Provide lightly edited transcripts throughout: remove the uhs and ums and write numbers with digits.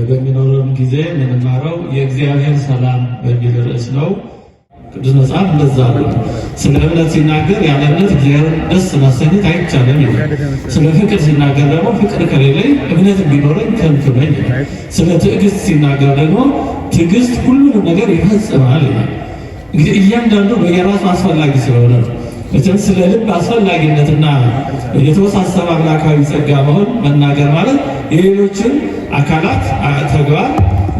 በሚኖረን ጊዜ የምንማረው የእግዚአብሔር ሰላም በሚል ርዕስ ነው። ቅዱስ መጽሐፍ እንደዛ ነው። ስለ እምነት ሲናገር ያለ እምነት እግዚአብሔርን ደስ ማሰኘት አይቻልም ይላል። ስለ ፍቅር ሲናገር ደግሞ ፍቅር ከሌለኝ እምነት ቢኖረኝ ከንቱ ነኝ ይላል። ስለ ትዕግስት ሲናገር ደግሞ ትዕግስት ሁሉንም ነገር ይፈጽማል ይላል። እንግዲህ እያንዳንዱ በየራሱ አስፈላጊ ስለሆነ ነው። ስለ ልብ አስፈላጊነትና የተወሳሰበ አምላካዊ ጸጋ መሆን መናገር ማለት የሌሎችን አካላት ተግባር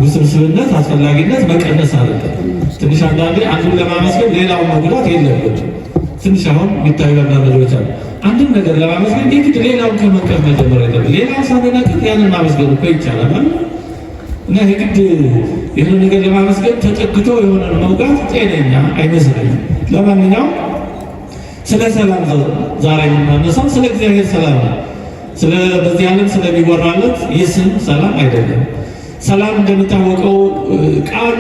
ውስብስብነት አስፈላጊነት መቀነስ አይደለም። ትንሽ አንዳንዴ አንዱን ለማመስገን ሌላውን መጉዳት የለበትም። ትንሽ አሁን የሚታዩ ነገሮች አሉ። አንድን ነገር ለማመስገን የግድ ሌላውን ከመንቀፍ መጀመር የለብን። ሌላውን ሳንነቅፍ ያንን ማመስገን እኮ ይቻላል እና የግድ ይህን ነገር ለማመስገን ተጠግቶ የሆነ መውጋት ጤነኛ አይመስለኝም። ለማንኛውም ስለ ሰላም ዛሬ የምናነሳው ስለ እግዚአብሔር ሰላም ነው። በዚህ ዓለም ስለሚወራለት የስም ሰላም አይደለም። ሰላም እንደሚታወቀው ቃሉ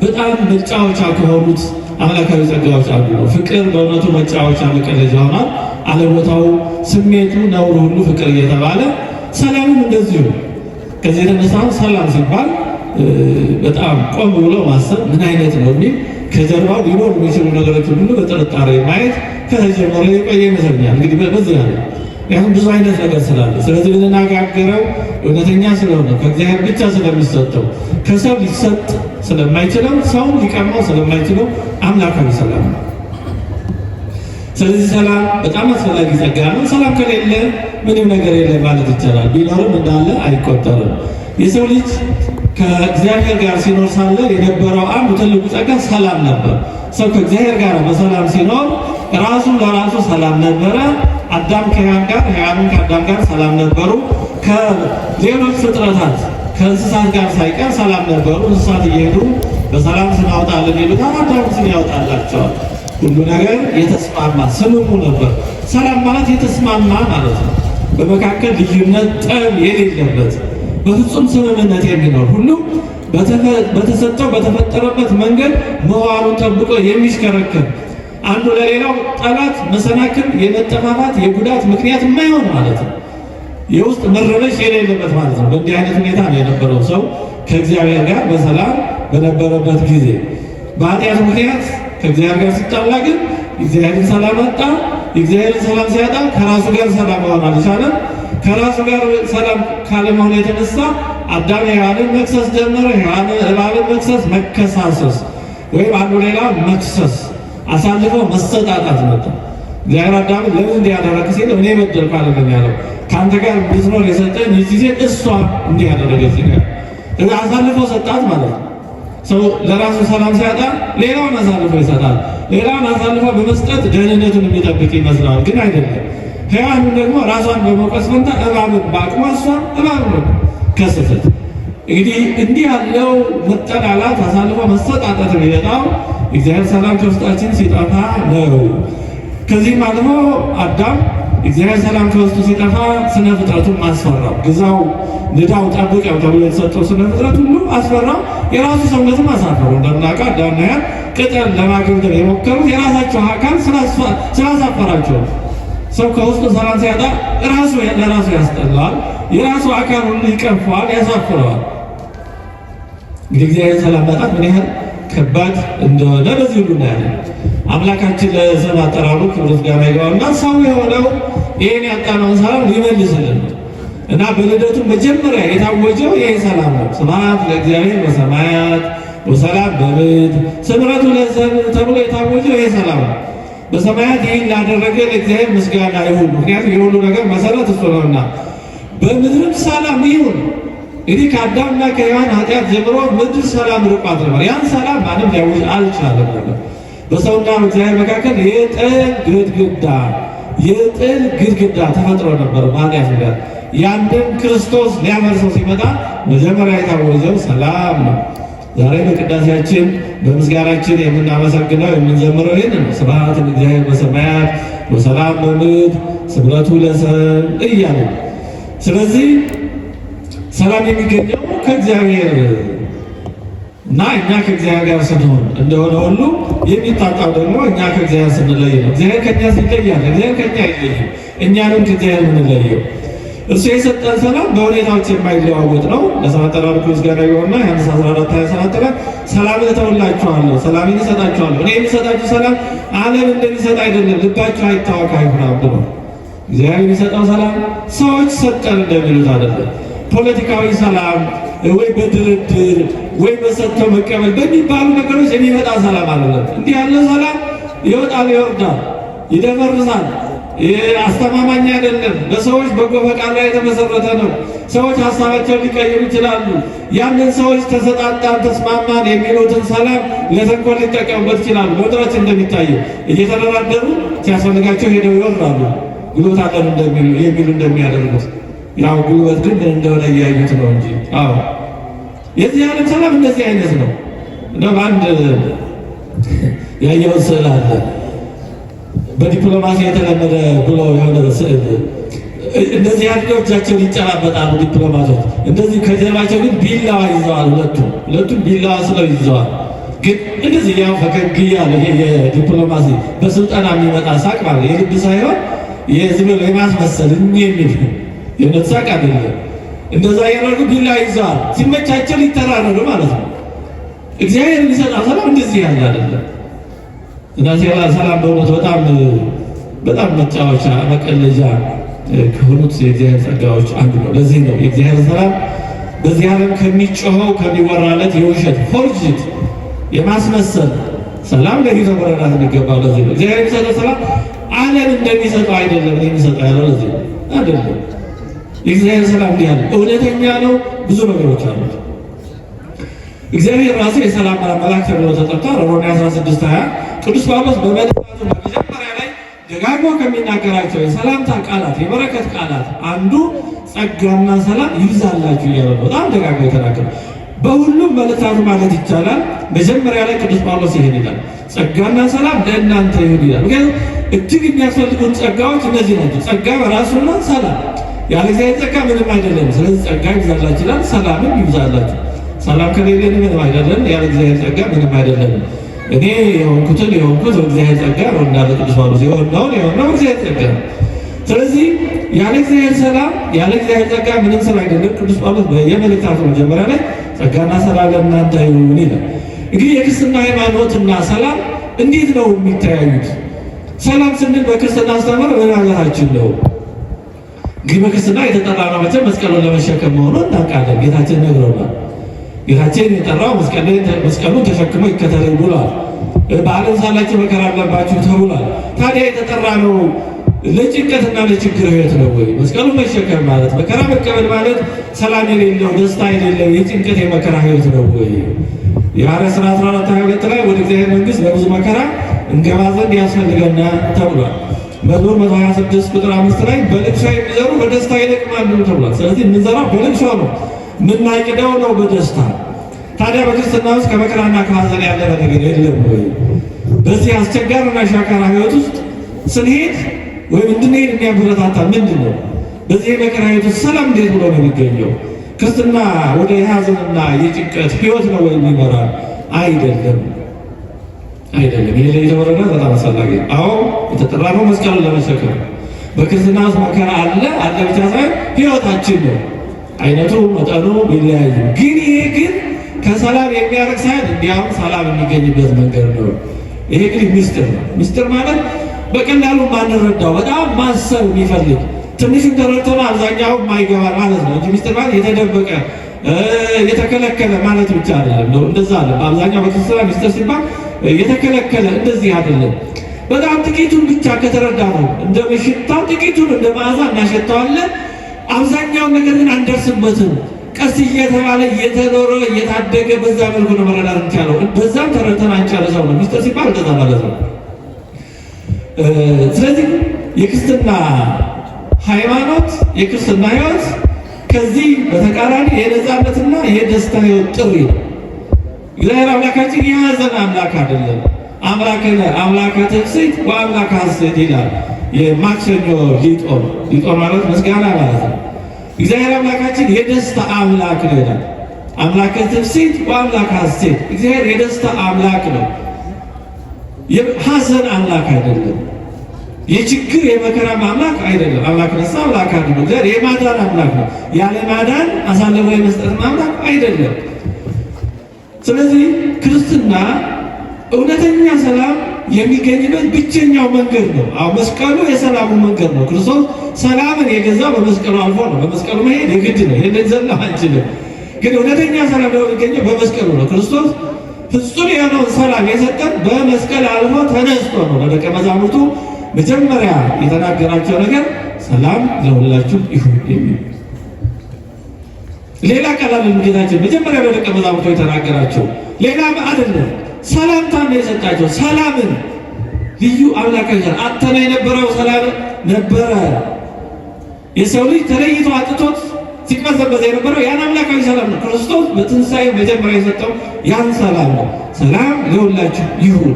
በጣም መጫወቻ ከሆኑት አምላካዊ ጸጋዎች አንዱ ነው። ፍቅር በእውነቱ መጫወቻ መቀለጃ ሆኗል። አለቦታው ስሜቱ ነውር ሁሉ ፍቅር እየተባለ ሰላምም እንደዚሁ። ከዚህ የተነሳ ሰላም ሲባል በጣም ቆም ብሎ ማሰብ ምን አይነት ነው የሚል ከጀርባው ሊኖር የሚችሉ ነገሮች ሁሉ በጥርጣሬ ማየት ከተጀመረ የቆየ ይመስለኛል። እንግዲህ በዚህ ያለ ያሁን ብዙ አይነት ነገር ስላለ ስለዚህ ልንነጋገረው እውነተኛ ስለሆነ ከእግዚአብሔር ብቻ ስለሚሰጠው ከሰው ሊሰጥ ስለማይችለው ሰው ሊቀማው ስለማይችለው አምላካዊ ሰላም ነው። ስለዚህ ሰላም በጣም አስፈላጊ ጸጋ ነው። ሰላም ከሌለ ምንም ነገር የለም ማለት ይቻላል። ቢኖርም እንዳለ አይቆጠርም። የሰው ልጅ ከእግዚአብሔር ጋር ሲኖር ሳለ የነበረው አንዱ ትልቁ ጸጋ ሰላም ነበር። ሰው ከእግዚአብሔር ጋር በሰላም ሲኖር ራሱ ለራሱ ሰላም ነበረ። አዳም ከሔዋን ጋር፣ ሔዋንም ከአዳም ጋር ሰላም ነበሩ። ከሌሎች ፍጥረታት ከእንስሳት ጋር ሳይቀር ሰላም ነበሩ። እንስሳት እየሄዱ በሰላም ስናወጣለን ይሉታል፣ አዳም ስም ያወጣላቸዋል። ሁሉ ነገር የተስማማ ስምሙ ነበር። ሰላም ማለት የተስማማ ማለት ነው። በመካከል ልዩነት፣ ጠብ የሌለበት በፍጹም ስምምነት የሚኖር ሁሉ በተሰጠው በተፈጠረበት መንገድ መዋሉን ጠብቆ የሚሽከረከር አንዱ ለሌላው ጠላት፣ መሰናክል፣ የመጠፋፋት የጉዳት ምክንያት የማይሆን ማለት ነው። የውስጥ መረበሽ የሌለበት ማለት ነው። በእንዲህ አይነት ሁኔታ ነው የነበረው ሰው ከእግዚአብሔር ጋር በሰላም በነበረበት ጊዜ። በኃጢአት ምክንያት ከእግዚአብሔር ጋር ሲጣላ ግን እግዚአብሔርን ሰላም አጣ። የእግዚአብሔርን ሰላም ሲያጣ ከራሱ ጋር ሰላም መሆን አልቻለም። ከራሱ ጋር ሰላም ካለመሆኑ የተነሳ አዳም ሔዋንን መክሰስ ጀመረ። ሔዋን እባብን መክሰስ፣ መከሳሰስ ወይም አንዱ ሌላ መክሰስ፣ አሳልፎ መሰጣጣት መጣ። እግዚአብሔር አዳምን ለምን እንዲህ ያደረግ ሲል እኔ በደልኩ አይደለም ያለው፣ ከአንተ ጋር እንድትኖር የሰጠኝ ይህ ጊዜ እሷ እንዲህ ያደረገች ይላል። አሳልፎ ሰጣት ማለት ነው። ሰው ለራሱ ሰላም ሲያጣ ሌላውን አሳልፎ ይሰጣል። ሌላውን አሳልፎ በመስጠት ደህንነቱን የሚጠብቅ ይመስለዋል፣ ግን አይደለም። ሔዋንን ደግሞ ራሷን በመውቀስ ፈንታ እባብን በአቅሟ እሷን እባብን ከሰሰች። እንግዲህ እንዲህ ያለው መጠላላት አሳልፎ መሰጣጠት የሚመጣው እግዚአብሔር ሰላም ከውስጣችን ሲጠፋ ነው። ከዚህም አልፎ አዳም እግዚአብሔር ሰላም ከውስጡ ሲጠፋ ስነ ፍጥረቱን አስፈራው። ግዛው፣ ንዳው፣ ጠብቀው ተብሎ የተሰጠው ስነ ፍጥረት ሁሉ አስፈራው። የራሱ ሰውነትም አሳፈረው። እንደምናውቀው አዳምና ሔዋን ቅጠል ለማግኘት የሞከሩት የራሳቸው አካል ስላሳፈራቸው። ሰው ከውስጡ ሰላም ሲያጣ ራሱ ለራሱ ያስጠላዋል። የራሱ አካል ሁሉ ይቀፈዋል፣ ያሳፍረዋል። እንግዲህ እግዚአብሔር ሰላም ማጣት ምን ያህል ከባድ እንደሆነ በዚህ ሁሉ እናያለን። አምላካችን ለስም አጠራሩ ክብር ምስጋና ይግባውና ሰው የሆነው ይህን ያጣነውን ሰላም ሊመልስልን ነው እና በልደቱ መጀመሪያ የታወጀው ይህ ሰላም ነው። ስብሐት ለእግዚአብሔር በሰማያት ወሰላም በምድር ስምረቱ ለሰብእ ተብሎ የታወጀው ይህ ሰላም ነው። በሰማያት ይህን ላደረገ ለእግዚአብሔር ምስጋና ይሁን፣ ምክንያቱም የሁሉ ነገር መሰረት እሱ ነውና። በምድርም ሰላም ይሁን። እንግዲህ ከአዳምና ከሔዋን ኃጢአት ጀምሮ ምድር ሰላም ርቋት ነበር። ያን ሰላም ማንም ሊያውጅ አልቻለም ነበር። በሰውና በእግዚአብሔር መካከል የጥል ግድግዳ ተፈጥሮ ነበር በኃጢአት ምክንያት። ያንን ክርስቶስ ሊያመርሰው ሲመጣ መጀመሪያ የታወጀው ሰላም ነው። ዛሬ በቅዳሴያችን በምስጋናችን የምናመሰግነው የምንዘምረው ይህን ነው። ስብሐት ለእግዚአብሔር በሰማያት ወሰላም በምድር ስምረቱ ለሰብእ እያለ። ስለዚህ ሰላም የሚገኘው ከእግዚአብሔር እና እኛ ከእግዚአብሔር ጋር ስንሆን እንደሆነ ሁሉ የሚታጣው ደግሞ እኛ ከእግዚአብሔር ስንለይ ነው። እግዚአብሔር ከእኛ ሲለያል፣ እግዚአብሔር ከእኛ አይለይም። እኛንም ከእግዚአብሔር የምንለየው እርሱ የሰጠን ሰላም በሁኔታዎች የማይለዋወጥ ነው። ለሰማዕታት ተባረኩ ምስጋና ይሁንና ዮሐንስ 14:27 ላይ ሰላም እተውላችኋለሁ፣ ሰላሜን እሰጣችኋለሁ፣ እኔ የምሰጣችሁ ሰላም ዓለም እንደሚሰጥ አይደለም፣ ልባችሁ አይታወክ አይፍራ ብሎ እግዚአብሔር የሚሰጠው ሰላም ሰዎች ሰጠን እንደሚሉት አይደለም። ፖለቲካዊ ሰላም ወይ በድርድር ወይ በሰጥቶ መቀበል በሚባሉ ነገሮች የሚመጣ ሰላም አይደለም። እንዲህ ያለ ሰላም ይወጣል፣ ይወርዳል፣ ይደፈርሳል፣ አስተማማኝ አይደለም። በሰዎች በጎ ፈቃድ ላይ የተመሰረተ ነው። ሰዎች ሀሳባቸውን ሊቀይሩ ይችላሉ። ያንን ሰዎች ተሰጣጣን፣ ተስማማን የሚሉትን ሰላም ለተንኮል ሊጠቀሙበት ይችላሉ። በወጥራችን እንደሚታየው እየተደራደሩ ሲያስፈልጋቸው ሄደው ይወርዳሉ። ጉልበት አለን የሚሉ እንደሚያደርጉት ያው ጉልበት ግን ምን እንደሆነ እያዩት ነው እንጂ። አዎ የዚህ ዓለም ሰላም እንደዚህ አይነት ነው። እንደው አንድ ያየው ስዕል አለ በዲፕሎማሲ የተለመደ ብሎ የሆነ ስዕል እንደዚህ ያለው እጃቸውን ይጨባበጣሉ ዲፕሎማቶች። እንደዚህ ከጀርባቸው ግን ቢላዋ ይዘዋል። ሁለቱም ቢላዋ ስለው ይዘዋል። ግን እንደዚህ ያው ፈገግ እያለ ይሄ የዲፕሎማሲ በስልጠና የሚመጣ ሳቅ ማለት የልብ ሳይሆን የዝም ብሎ የማስመሰል የሚል የእውነት ሳቅ አይደለም። እንደዛ ያደረጉ ቢላዋ ይዘዋል። ሲመቻቸው ሊተራረዱ ማለት ነው። እግዚአብሔር የሚሰጠው ሰላም እንደዚህ ያለ አይደለም። እና ሰላም በእውነት በጣም መጫወቻ መቀለጃ ከሆኑት የእግዚአብሔር ጸጋዎች አንዱ ነው። ለዚህ ነው የእግዚአብሔር ሰላም በዚህ ዓለም ከሚጮኸው ከሚወራለት የውሸት ፎርጅት የማስመሰል ሰላም ለጊዜው መረዳት የሚገባው ለዚህ ነው። እግዚአብሔር የሚሰጠው ሰላም ዓለም እንደሚሰጠው አይደለም። የሚሰጠው ያለው ለዚህ አይደለም። የእግዚአብሔር ሰላም እንዲህ ያለ እውነተኛ ነው። ብዙ ነገሮች አሉት። እግዚአብሔር ራሱ የሰላም መልአክ ተብሎ ተጠርቷል። ሮሜ 16:20 ቅዱስ ጳውሎስ በመልእክቱ በመጀመሪያ ላይ ደጋግሞ ከሚናገራቸው የሰላምታ ቃላት የበረከት ቃላት አንዱ ጸጋና ሰላም ይብዛላችሁ እያለ በጣም ደጋግሞ የተናገረው በሁሉም መልእክታቱ ማለት ይቻላል። መጀመሪያ ላይ ቅዱስ ጳውሎስ ይሄን ይላል፣ ጸጋና ሰላም ለእናንተ ይሁን ይላል። ምክንያቱም እጅግ የሚያስፈልጉን ጸጋዎች እነዚህ ናቸው። ጸጋ በራሱና ሰላም ያለ እግዚአብሔር ጸጋ ምንም አይደለም። ስለዚህ ጸጋ ይብዛላችሁ ይላል፣ ሰላምም ይብዛላችሁ። ሰላም ከሌለን ምንም አይደለም፣ ያለ እግዚአብሔር ጸጋ ምንም አይደለም። እኔ የሆንኩት እግዚአብሔር ጸጋ ነው እንዳለ ቅዱስ ጳውሎስ የሆነው እግዚአብሔር ጸጋ ነው። ስለዚህ ያለ እግዚአብሔር ሰላም ያለ እግዚአብሔር ጸጋ ምንም ስራ አይደለም። ቅዱስ ጳውሎስ የመልእክታቱ መጀመሪያ ላይ ጸጋና ሰላም ለእናንተ ይሁን ይላል። እንግዲህ የክርስትና ሃይማኖትና ሰላም እንዴት ነው የሚተያዩት? ሰላም ስንል በክርስትና አስተምህሮ ምን ማለታችን ነው? እንግዲህ በክርስትና የተጠራ ነው መቼም መስቀሉን ለመሸከም መሆኑን እናውቃለን። ጌታችን ነግሮናል። ጌታችን የጠራው መስቀሉን ተሸክሞ ይከተለኝ ብሏል። በዓለም ሳላችሁ መከራ አለባችሁ ተብሏል። ታዲያ የተጠራ ነው ለጭንቀትና ለችግር ህይወት ነው ወይ? መስቀሉን መሸከም ማለት መከራ መቀበል ማለት ሰላም የሌለው ደስታ የሌለው የጭንቀት የመከራ ህይወት ነው ወይ? የሐዋርያት ሥራ 14:22 ላይ ወደ እግዚአብሔር መንግሥት በብዙ መከራ እንገባ ዘንድ ያስፈልገና ተብሏል። መዝሙር 126 ቁጥር 5 ላይ በልቅሶ የሚዘሩ በደስታ ይለቅማሉ ተብሏል። ስለዚህ የምንዘራው በልቅሶ ነው፣ የምናጭደው ነው በደስታ። ታዲያ በክርስትና ውስጥ ከመከራና ከሐዘን ያለፈ ነገር የለም ወይ? በዚህ አስቸጋሪና ሻካራ ህይወት ውስጥ ስንሄድ ወይም እንድንሄድ የሚያበረታታ ምንድን ነው? በዚህ የመከራ ህይወት ውስጥ ሰላም እንዴት ብሎ ነው የሚገኘው? ክርስትና ወደ የሐዘንና የጭንቀት ህይወት ነው ወይ የሚመራ? አይደለም። ይሄ ለይተወረዳ በጣም አስፈላጊ ነው። አዎ የተጠራነው መስቀሉን ለመሸከም በክርስትና ውስጥ መከራ አለ ብቻ ሳይሆን ህይወታችን ነው። አይነቱ መጠኑ ቢለያዩ ግን ይሄ ግን ከሰላም የሚያርቅ ሳይሆን እንዲያውም ሰላም የሚገኝበት መንገድ ነው። ይሄ ግን ሚስጥር ነው። ሚስጥር ማለት በቀላሉ ማንረዳው በጣም ማሰብ የሚፈልግ ትንሹን ተረድተን አብዛኛው ማይገባ ማለት ነው እንጂ ሚስጥር ማለት የተደበቀ የተከለከለ ማለት ብቻ አይደለም። እንደዛ አለ በአብዛኛው በክርስትና ሚስጥር ሲባል የተከለከለ እንደዚህ አይደለም። በጣም ጥቂቱን ብቻ ከተረዳ ነው እንደ ሽታ ጥቂቱን እንደ መዓዛ እናሸተዋለን። አብዛኛውን ነገር ግን አንደርስበትም። ቀስ እየተባለ እየተኖረ እየታደገ በዛ መልኩ ነው መረዳት እንቻለው። በዛም ተረድተን አንጨርሰው ነው ሚስጥር ሲባል እንደዛ ማለት ነው። ስለዚህ የክርስትና ሃይማኖት የክርስትና ህይወት ከዚህ በተቃራኒ የነፃነትና የደስታ ህይወት ጥሪ ነው። እግዚአብሔር አምላካችን የሐዘን አምላክ አይደለም። አምላከ ትፍሥሕት ወአምላከ ሐሤት ይላል የማክሰኞ ሊጦን ማለት ምስጋና ማለት ነው። እግዚአብሔር አምላካችን የደስታ አምላክ ነው ይላል። አምላከ ትፍሥሕት ወአምላከ ሐሤት እግዚአብሔር የደስታ አምላክ ነው። የሐዘን አምላክ አይደለም። የችግር የመከራ አምላክ አይደለም። አምላክ ነሳ አምላክ አድኖ እግዚአብሔር የማዳን አምላክ ነው። ያለ ማዳን አሳልፎ የመስጠት አምላክ አይደለም። ስለዚህ ክርስትና እውነተኛ ሰላም የሚገኝበት ብቸኛው መንገድ ነው። አሁን መስቀሉ የሰላሙ መንገድ ነው። ክርስቶስ ሰላምን የገዛው በመስቀሉ አልፎ ነው። በመስቀሉ መሄድ የግድ ነው። ይህንን ዘላ አንችልም። ግን እውነተኛ ሰላም ነው የሚገኘው በመስቀሉ ነው። ክርስቶስ ፍጹም የሆነውን ሰላም የሰጠን በመስቀል አልፎ ተነስቶ ነው። ለደቀ መዛሙርቱ መጀመሪያ የተናገራቸው ነገር ሰላም ለሁላችሁ ይሁን የሚል ሌላ ቃል አለ። ጌታችን መጀመሪያ ለደቀ መዛሙርቱ የተናገራቸው ሌላ አይደለም፣ ሰላምታ ነው የሰጣቸው። ሰላምን ልዩ አምላካዊ አተና የነበረው ሰላም ነበረ። የሰው ልጅ ተለይቶ አጥቶት ሲቀዘበዝ የነበረው ያን አምላካዊ ሰላም ነው። ክርስቶስ በትንሣኤው መጀመሪያ የሰጠው ያን ሰላም ነው። ሰላም ለሁላችሁ ይሁን።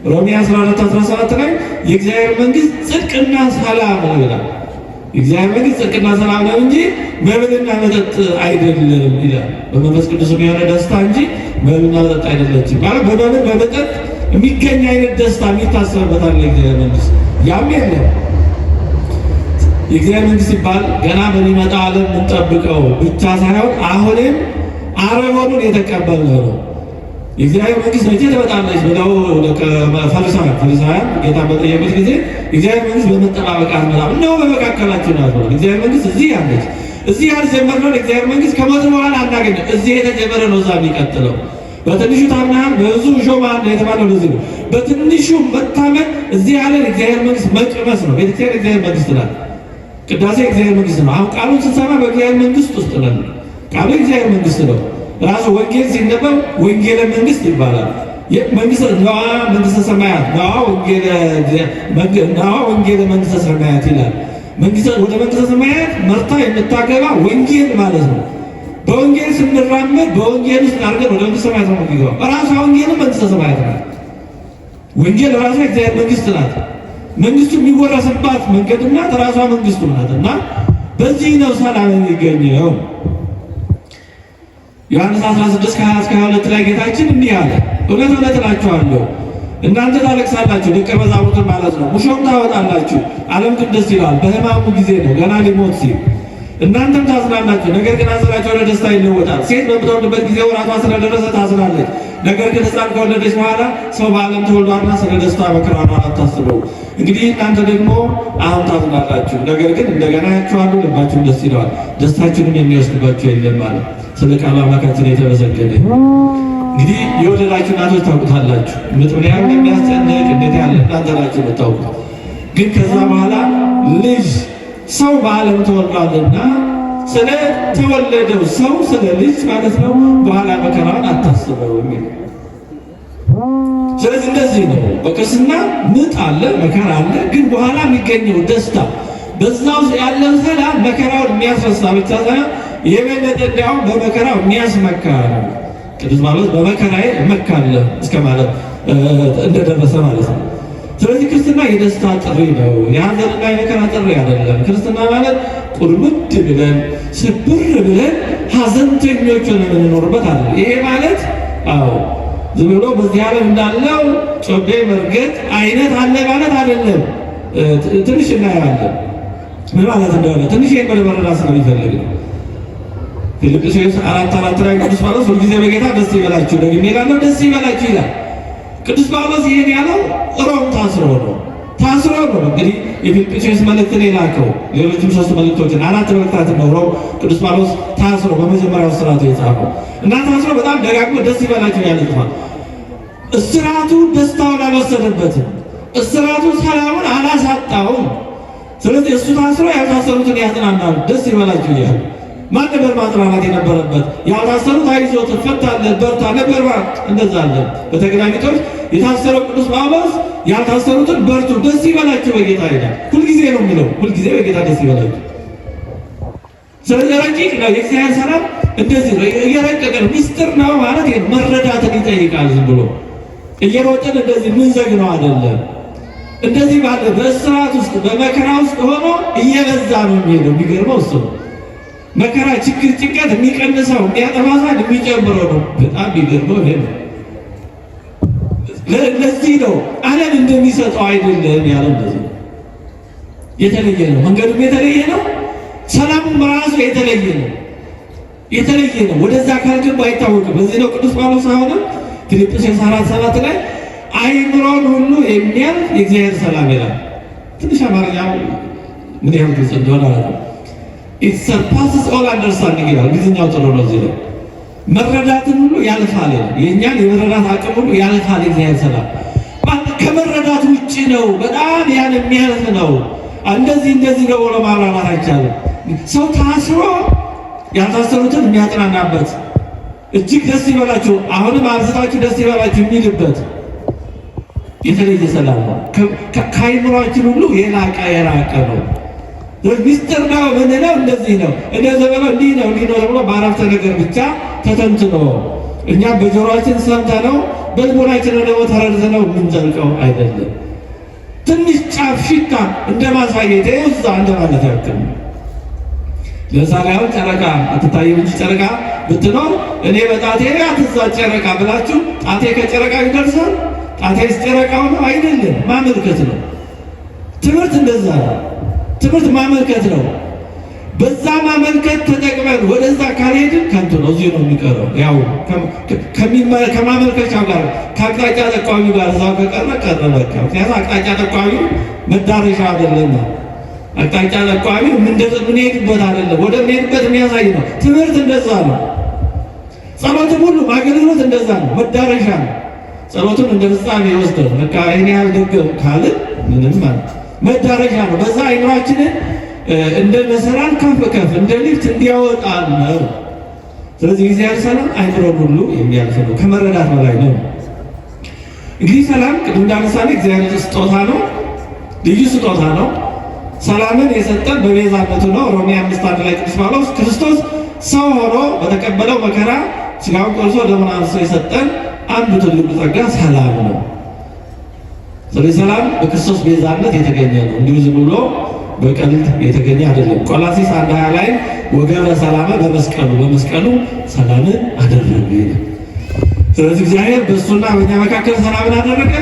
ሮሜ 14:17 ላይ የእግዚአብሔር መንግስት ጽድቅና ሰላም ነው ይላል። የእግዚአብሔር መንግስት ጽድቅና ሰላም ነው እንጂ መብልና መጠጥ አይደለም ይላል። በመንፈስ ቅዱስ የሆነ ደስታ እንጂ መብልና መጠጥ አይደለችም። ማለት በመብል በመጠጥ የሚገኝ አይነት ደስታ የሚታሰብበት አለ የእግዚአብሔር መንግስት። ያም የለም። የእግዚአብሔር መንግስት ሲባል ገና በሚመጣ ዓለም የምንጠብቀው ብቻ ሳይሆን አሁንም አረቦኑን የተቀበልነው ነው። የእግዚአብሔር መንግስት መቼ ትመጣለች ብለው ፈሪሳውያን ጌታ በጠየቁት ጊዜ የእግዚአብሔር መንግስት በመጠባበቅ አትመጣም፣ እነሆ በመካከላችሁ ናት። እግዚአብሔር መንግስት እዚህ ያለች። እዚህ ያልጀመርነውን የእግዚአብሔር መንግስት ከሞት በኋላ አናገኝም። እዚህ የተጀመረ ነው እዛ የሚቀጥለው። በትንሹ ታምናል በብዙ ሾመሃል የተባለው ለዚህ ነው። በትንሹ መታመን እዚህ ያለን የእግዚአብሔር መንግስት መቅመስ ነው። ቤተክርስቲያን የእግዚአብሔር መንግስት ናት። ቅዳሴ የእግዚአብሔር መንግስት ነው። አሁን ቃሉን ስንሰማ በእግዚአብሔር መንግስት ውስጥ ነን። ቃሉ የእግዚአብሔር መንግስት ነው። ራሱ ወንጌል ሲነበብ ወንጌለ መንግስት ይባላል። መንግስት ነዋ መንግስተ ሰማያት ነዋ ወንጌለ መንግስተ ሰማያት ይላል። ወደ መንግስተ ሰማያት መርታ የምታገባ ወንጌል ማለት ነው። በወንጌል ስንራመድ በወንጌል ውስጥ አድርገን ወደ መንግስተ ሰማያት ነው የሚገባው። ራሷ ወንጌል መንግስተ ሰማያት ናት። ወንጌል ራሷ የእግዚአብሔር መንግስት ናት። መንግስቱ የሚወረስባት መንገድና ራሷ መንግስቱ ናት እና በዚህ ነው ሰላም የሚገኘው። ዮሐንስ 16:20-22 ላይ ጌታችን እንዲህ አለ፣ እውነት እውነት እላችኋለሁ እናንተ ታለቅሳላችሁ፣ ደቀ መዛሙርትን ማለት ነው፣ ሙሾም ታወጣላችሁ፣ ዓለም ግን ደስ ይለዋል። በሕማሙ ጊዜ ነው ገና ሊሞት ሲል። እናንተም ታዝናላችሁ፣ ነገር ግን ሐዘናችሁ ወደ ደስታ ይለወጣል። ሴት በምትወልድበት ጊዜ ወራቷ ስለደረሰ ታዝናለች። ነገር ግን ሕፃን ከወለደች በኋላ ሰው በዓለም ተወልዷልና ስለ ደስታ መከራዋን አታስበው። እንግዲህ እናንተ ደግሞ አሁን ታዝናላችሁ፣ ነገር ግን እንደገና ያያችኋለሁ፣ ልባችሁም ደስ ይለዋል፣ ደስታችሁንም የሚወስድባችሁ የለም ማለት። ስለ ቃሉ አምላካችን የተመሰገነ። እንግዲህ የወለዳችሁ እናቶች ታውቁታላችሁ፣ ምጥ ምን ያህል እንደሚያስጨንቅ እንዴት ያለ እናንተ ናችሁ የምታውቁት። ግን ከዛ በኋላ ልጅ ሰው በዓለም ተወልዷልና ስለ ተወለደው ሰው ስለ ልጅ ማለት ነው በኋላ መከራውን አታስበው የሚል። ስለዚህ እንደዚህ ነው በክርስትና ምጥ አለ፣ መከራ አለ። ግን በኋላ የሚገኘው ደስታ በዛው ያለው ሰላም መከራውን የሚያስረሳ ብቻ ሳይሆን የበለጠ እንዲያውም በመከራው የሚያስመካ ነው። ቅዱስ ጳውሎስ በመከራዬ እመካለሁ እስከ ማለት እንደደረሰ ማለት ነው። ስለዚህ ክርስትና የደስታ ጥሪ ነው፣ የሀዘንና የመከራ ጥሪ አይደለም። ክርስትና ማለት ቁርምድ ብለን ስብር ብለን ሀዘንተኞች ሆነን የምንኖርበት አለ። ይሄ ማለት አዎ ዝም ብሎ በዚህ ዓለም እንዳለው ጮቤ መርገጥ አይነት አለ ማለት አይደለም። ትንሽ እናየዋለን ምን ማለት እንደሆነ ትንሽ ይሄን መረዳት ስለሚፈልግ ነው። ፊልጵስዩስ 4:4 ላይ ቅዱስ ጳውሎስ ሁልጊዜ በጌታ ደስ ይበላችሁ፣ ደግሜ እላለሁ ደስ ይበላችሁ ይላል። ቅዱስ ጳውሎስ ይሄን ያለው ሮም ታስሮ ነው። እንግዲህ የፊልጵስዩስ መልእክትን የላከው ሌሎችም 3 መልእክቶችን 4 መልእክታትን ነው ሮም ቅዱስ ጳውሎስ ታስሮ በመጀመሪያው እስራቱ የጻፈው እና ታስሮ በጣም ደጋግሞ ደስ ይበላችሁ ያለ ጽፏል። እስራቱ ደስታውን አልወሰደበትም። እስራቱ ሰላሙን አላሳጣውም። ስለዚህ እሱ ታስሮ ያልታሰሩትን ያጽናናል፣ ደስ ይበላችሁ እያለ ማን ነበር ማጽናናት የነበረበት? ያልታሰሩት አይዞህ ትፈታለህ በርታ ነበር ማለት እንደዛ አለ። በተገናኝቶች የታሰረው ቅዱስ ጳውሎስ ያልታሰሩትን በርቱ ደስ ይበላችሁ በጌታ ይላል። ሁልጊዜ ነው የሚለው፣ ሁልጊዜ በጌታ ደስ ይበላችሁ። ስለዚህ ረቂቅ ነው የእግዚአብሔር ሰላም፣ እንደዚህ ነው እየረቀቀ ነው። ሚስጥር ነው ማለት መረዳትን ይጠይቃል። ዝም ብሎ እየሮጥን እንደዚህ ምንዘግነው አይደለም። እንደዚህ ባለ በእስራት ውስጥ በመከራ ውስጥ ሆኖ እየበዛ ነው የሚሄደው። የሚገርመው እሱ ነው። መከራ፣ ችግር፣ ጭንቀት የሚቀንሰው የሚያጠፋሳል የሚጨምረው ነው። በጣም የሚገርመው ይሄ ነው። ለዚህ ነው ዓለም እንደሚሰጠው አይደለም ያለው። እንደዚህ የተለየ ነው። መንገዱም የተለየ ነው። ሰላሙም ራሱ የተለየ ነው። የተለየ ነው። ወደዛ ካልገባ አይታወቅም። በዚህ ነው ቅዱስ ጳውሎስ አሁንም ፊልጵስዩስ 4:7 ላይ አይምሮን ሁሉ የሚያልፍ የእግዚአብሔር ሰላም ይላል። ትንሽ አማርኛ ምን ያህል ግልጽ እንደሆነ አላውቅም። it surpasses all understanding ይላል። እንግሊዝኛው ጥሩ ነው። እዚህ ላይ መረዳትን ሁሉ ያልፋል ይላል። የእኛን የመረዳት አቅም ሁሉ ያልፋል የእግዚአብሔር ሰላም። ከመረዳት ውጭ ነው። በጣም ያን የሚያልፍ ነው። እንደዚህ ነው ብሎ ማብራራት አይቻልም። ሰው ታስሮ ያልታሰሩትን የሚያጽናናበት እጅግ ደስ ይበላችሁ አሁንም አብዝታችሁ ደስ ይበላችሁ የሚልበት የተለየ ሰላም ነው። ከአይምሯችን ሁሉ የራቀ ነው። ሚስጥር ነው ምንለው እንደዚህ ነው እንደዚህ ነው እንዲህ ነው ተብሎ በአረፍተ ነገር ብቻ ተተንትኖ እኛ በጆሮአችን ሰምተነው በልቦናችን ደግሞ ተረድተነው የምንዘልቀው አይደለም። ትንሽ ጫፍ ሽታ እንደማሳየት ይውዛ እንደማለት ያክል። ለምሳሌ አሁን ጨረቃ አትታይም እንጂ ጨረቃ ብትኖር እኔ በጣቴ አትዛ ጨረቃ ብላችሁ ጣቴ ከጨረቃ ይደርሳል? ጣቴስ ጨረቃው ነው አይደለም፣ ማመልከት ነው። ትምህርት እንደዛ ነው። ትምህርት ማመልከት ነው። በዛ ማመልከት ተጠቅመን ወደዛ ካልሄድን ከንቱ ነው፣ እዚሁ ነው የሚቀረው። ያው ከማመልከቻው ጋር ከአቅጣጫ ጠቋሚ ጋር እዛው ከቀረ በቃ። ምክንያቱም አቅጣጫ ጠቋሚ መዳረሻ አይደለም። አቅጣጫ ጠቋሚ ምንሄድበት አይደለም፣ ወደ ምንሄድበት የሚያሳይ ነው። ትምህርት እንደዛ ነው። ጸሎትም ሁሉ አገልግሎት እንደዛ ነው፣ መዳረሻ ነው። ጸሎቱን እንደ ፍጻሜ ይወስደው በቃ እኔ ያልደገም ካልን ምንም ማለት መዳረሻ ነው። በዛ አይምሯችንን እንደ መሰላል ከፍ እንደ ሊፍት እንዲያወጣን ነው። ስለዚህ እግዚአብሔር ሰላም አይምሮን ሁሉ የሚያልፍ ነው፣ ከመረዳት በላይ ነው። እንግዲህ ሰላም ቅድም እንዳነሳን እግዚአብሔር ስጦታ ነው፣ ልዩ ስጦታ ነው። ሰላምን የሰጠን በቤዛነቱ ነው። ሮሜ 5:1 ላይ ቅዱስ ጳውሎስ ክርስቶስ ሰው ሆኖ በተቀበለው መከራ ሥጋውን ቆርሶ ደሙን አፍስሶ የሰጠን አንዱ ትልቁ ጸጋ ሰላም ነው። ስለዚህ ሰላም በክርስቶስ ቤዛነት የተገኘ ነው፣ እንዲሁ ዝም ብሎ በቀልድ የተገኘ አይደለም። ቆላስይስ 1:20 ላይ ወገበ ሰላመ በመስቀሉ ሰላምን አደረገ። ስለዚህ እግዚአብሔር በእሱና በእኛ መካከል ሰላምን አደረገ።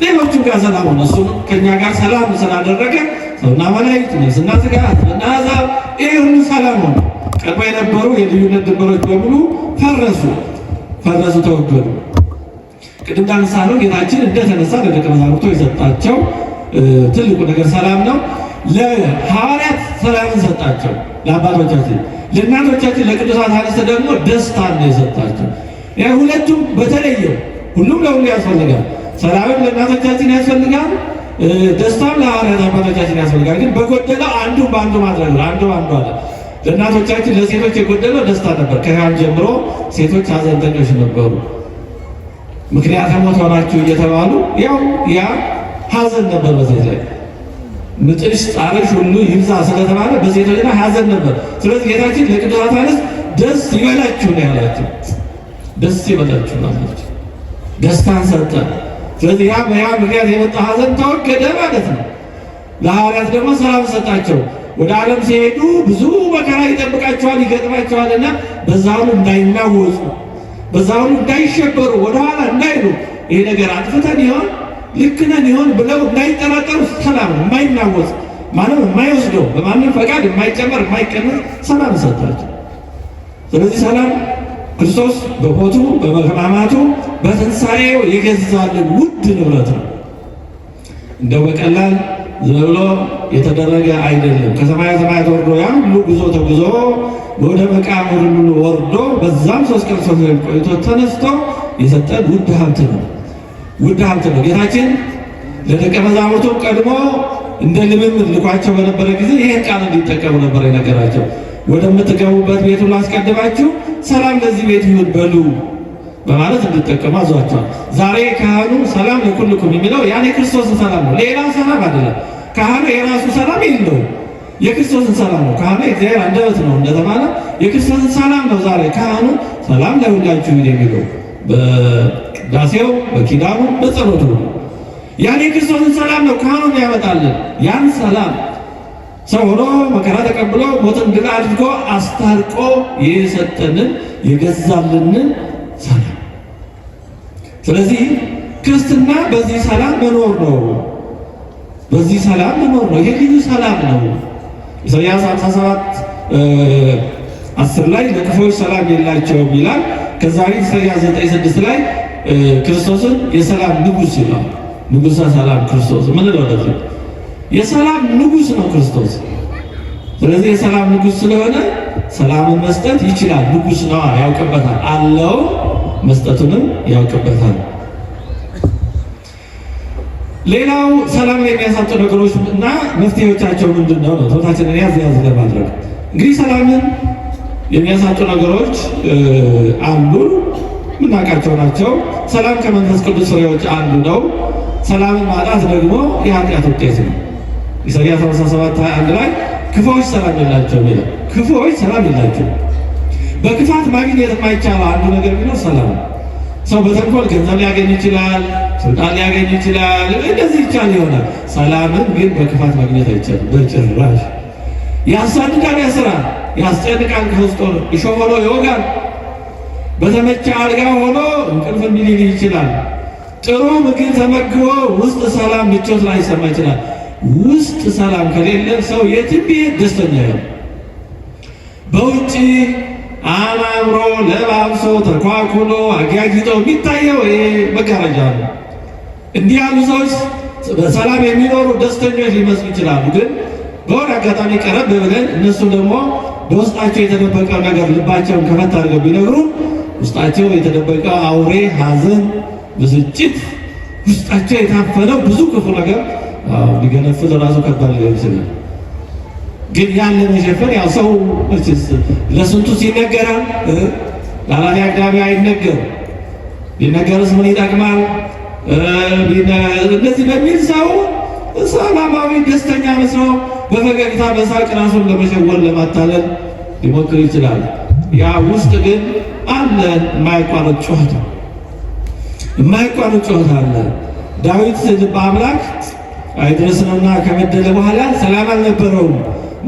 ሌሎቹም ጋር ሰላም ሆነ። እሱም ከእኛ ጋር ሰላም ስላደረገ ሰውና መላእክት፣ ነፍስና ሥጋ፣ ሕዝብና አሕዛብ ይህ ሁሉ ሰላም ሆነ። ቀድሞ የነበሩ የልዩነት ድንበሮች በሙሉ ፈረሱ፣ ተወገዱ። ቅድም እንዳነሳነው ጌታችን እንደተነሳ ለደቀ መዛሙርቱ የሰጣቸው ትልቁ ነገር ሰላም ነው። ለሐዋርያት ሰላምን ሰጣቸው፣ ለአባቶቻችን፣ ለእናቶቻችን፣ ለቅዱሳት አንስት ደግሞ ደስታን ነው የሰጣቸው። ሁለቱም በተለየ ሁሉም ለሁሉ ያስፈልጋል። ሰላምም ለእናቶቻችን ያስፈልጋል፣ ደስታም ለሐዋርያት አባቶቻችን ያስፈልጋል። ግን በጎደለው አንዱ በአንዱ ማድረግ ነው። አንዱ አለ። ለእናቶቻችን ለሴቶች የጎደለው ደስታ ነበር። ከሕያዋን ጀምሮ ሴቶች ሐዘንተኞች ነበሩ። ምክንያተ ሞት ሆናችሁ እየተባሉ ያ ሐዘን ነበር በሴት ላይ ምጥሽ ጣርሽ ሁሉ ይብዛ ስለተባለ በሴቶች ላይ ሐዘን ነበር። ስለዚህ ጌታችን ለቅዱሳት አንስት ደስ ይበላችሁ ነው ያላቸው። ደስ ይበላችሁ ናቸው፣ ደስታን ሰጠ። ስለዚህ በያ ምክንያት የመጣ ሐዘን ተወገደ ማለት ነው። ለሐዋርያት ደግሞ ሰላም ሰጣቸው። ወደ ዓለም ሲሄዱ ብዙ መከራ ይጠብቃቸዋል፣ ይገጥማቸዋልና በዛ ሁሉ እንዳይናወጹ፣ በዛ ሁሉ እንዳይሸበሩ፣ ወደኋላ እንዳይሉ፣ ይሄ ነገር አጥፍተን ይሆን ልክ ነን ይሆን ብለው እንዳይጠራጠሩ ሰላም የማይናወጽ ማንም የማይወስደው በማንም ፈቃድ የማይጨመር የማይቀነስ ሰላም ሰጣቸው። ስለዚህ ሰላም ክርስቶስ በሞቱ በሕማማቱ በትንሣኤው የገዛልን ውድ ንብረት ነው። እንደው በቀላል ዝም ብሎ የተደረገ አይደለም። ከሰማያ ሰማያት ወርዶ ያ ሁሉ ጉዞ ተጉዞ ወደ መቃብር ሁሉ ወርዶ በዛም 3 ቀን 3 ሌሊት ቆይቶ ተነስቶ የሰጠን ውድ ሀብት ነው። ውድ ሀብት ነው። ጌታችን ለደቀ መዛሙርቱ ቀድሞ እንደ ልምምድ ልኳቸው በነበረ ጊዜ ይሄን ቃል እንዲጠቀሙ ነበር የነገራቸው። ወደምትገቡበት ቤት ሁሉ አስቀድማችሁ ሰላም ለዚህ ቤት ይሁን በሉ በማለት እንዲጠቀሙ አዟቸዋል። ዛሬ ካህኑ ሰላም ለኩልኩም የሚለው ያን የክርስቶስን ሰላም ነው፣ ሌላ ሰላም አይደለም። ካህኑ የራሱ ሰላም የለውም፣ የክርስቶስን ሰላም ነው። ካህኑ የእግዚአብሔር አንደበት ነው እንደተባለ የክርስቶስን ሰላም ነው ዛሬ ካህኑ ሰላም ለሁላችሁ የሚለው በቅዳሴው፣ በኪዳኑ፣ በጸሎቱ ያን የክርስቶስን ሰላም ነው ካህኑ ያመጣልን። ያን ሰላም ሰው ሆኖ መከራ ተቀብሎ ሞትን ድል አድርጎ አስታርቆ የሰጠንን የገዛልንን ሰላም። ስለዚህ ክርስትና በዚህ ሰላም መኖር ነው። በዚህ ሰላም መኖር ነው። ይሄ ልዩ ሰላም ነው። ኢሳይያስ 57:10 ላይ ለክፉዎች ሰላም የላቸውም ይላል። ከዛ ኢሳይያስ 9:6 ላይ ክርስቶስን የሰላም ንጉሥ ይላል። ንጉሠ ሰላም ክርስቶስ ምን ነው? የሰላም ንጉሥ ነው ክርስቶስ። ስለዚህ የሰላም ንጉሥ ስለሆነ ሰላምን መስጠት ይችላል። ንጉሥ ነው፣ ያውቅበታል። አለው መስጠቱንም ያውቅበታል። ሌላው ሰላም የሚያሳጡ ነገሮች እና መፍትሄዎቻቸው ምንድን ነው? ትምህርታችንን ያዝ ለማድረግ እንግዲህ ሰላምን የሚያሳጡ ነገሮች አንዱ የምናውቃቸው ናቸው። ሰላም ከመንፈስ ቅዱስ ፍሬዎች አንዱ ነው። ሰላምን ማጣት ደግሞ የኃጢአት ውጤት ነው። ኢሳይያስ 57:21 ላይ ክፉዎች ሰላም የላቸውም ይላል። ክፉዎች ሰላም የላቸውም። በክፋት ማግኘት የማይቻለው አንዱ ነገር ቢኖር ሰላም ነው። ሰው በተንኮል ገንዘብ ሊያገኝ ይችላል፣ ስልጣን ሊያገኝ ይችላል፣ እንደዚህ ይቻል ይሆናል። ሰላምን ግን በክፋት ማግኘት አይቻልም በጭራሽ። ያሳድዳል፣ ያስራል፣ ያስጨንቃል፣ ከውስጥ ሆኖ እሾህ ሆኖ ይወጋል። በተመቸ አልጋ ሆኖ እንቅልፍ ሊል ይችላል። ጥሩ ምግብ ተመግቦ ውስጥ ሰላም ምቾት ላይ ይሰማ ይችላል። ውስጥ ሰላም ከሌለ ሰው የትም ቢሄድ ደስተኛ ነው። በውጭ አማምሮ ለባብሶ ተኳኩሎ አጊያጊጦ የሚታየው ይሄ መጋረጃ ነው። እንዲህ ያሉ ሰዎች በሰላም የሚኖሩ ደስተኞች ሊመስሉ ይችላሉ። ግን በሆነ አጋጣሚ ቀረብ ብለን እነሱ ደግሞ በውስጣቸው የተደበቀው ነገር ልባቸውን ከፈት አድርገው ቢነግሩን ውስጣቸው የተደበቀው አውሬ ሐዘን፣ ብስጭት፣ ውስጣቸው የታፈነው ብዙ ክፉ ነገር ሊገነፍል ራሱ ከባድ ሊሆን ይችላል። ግን ያን ለመሸፈን ያው ሰው ለስንቱ ሲነገራል፣ ላላፊ አግዳሚ አይነገር። ቢነገርስ ምን ይጠቅማል? እንደዚህ በሚል ሰው ሰላማዊ ደስተኛ መስለው በፈገግታ በሳቅ ራሱን ለመሸወር ለማታለል ሊሞክር ይችላል። ያ ውስጥ ግን አለ የማይቋረጥ ጩኸት፣ የማይቋረጥ ጩኸት አለ። ዳዊት ልበ አምላክ አይድረስንና ከበደለ በኋላ ሰላም አልነበረውም።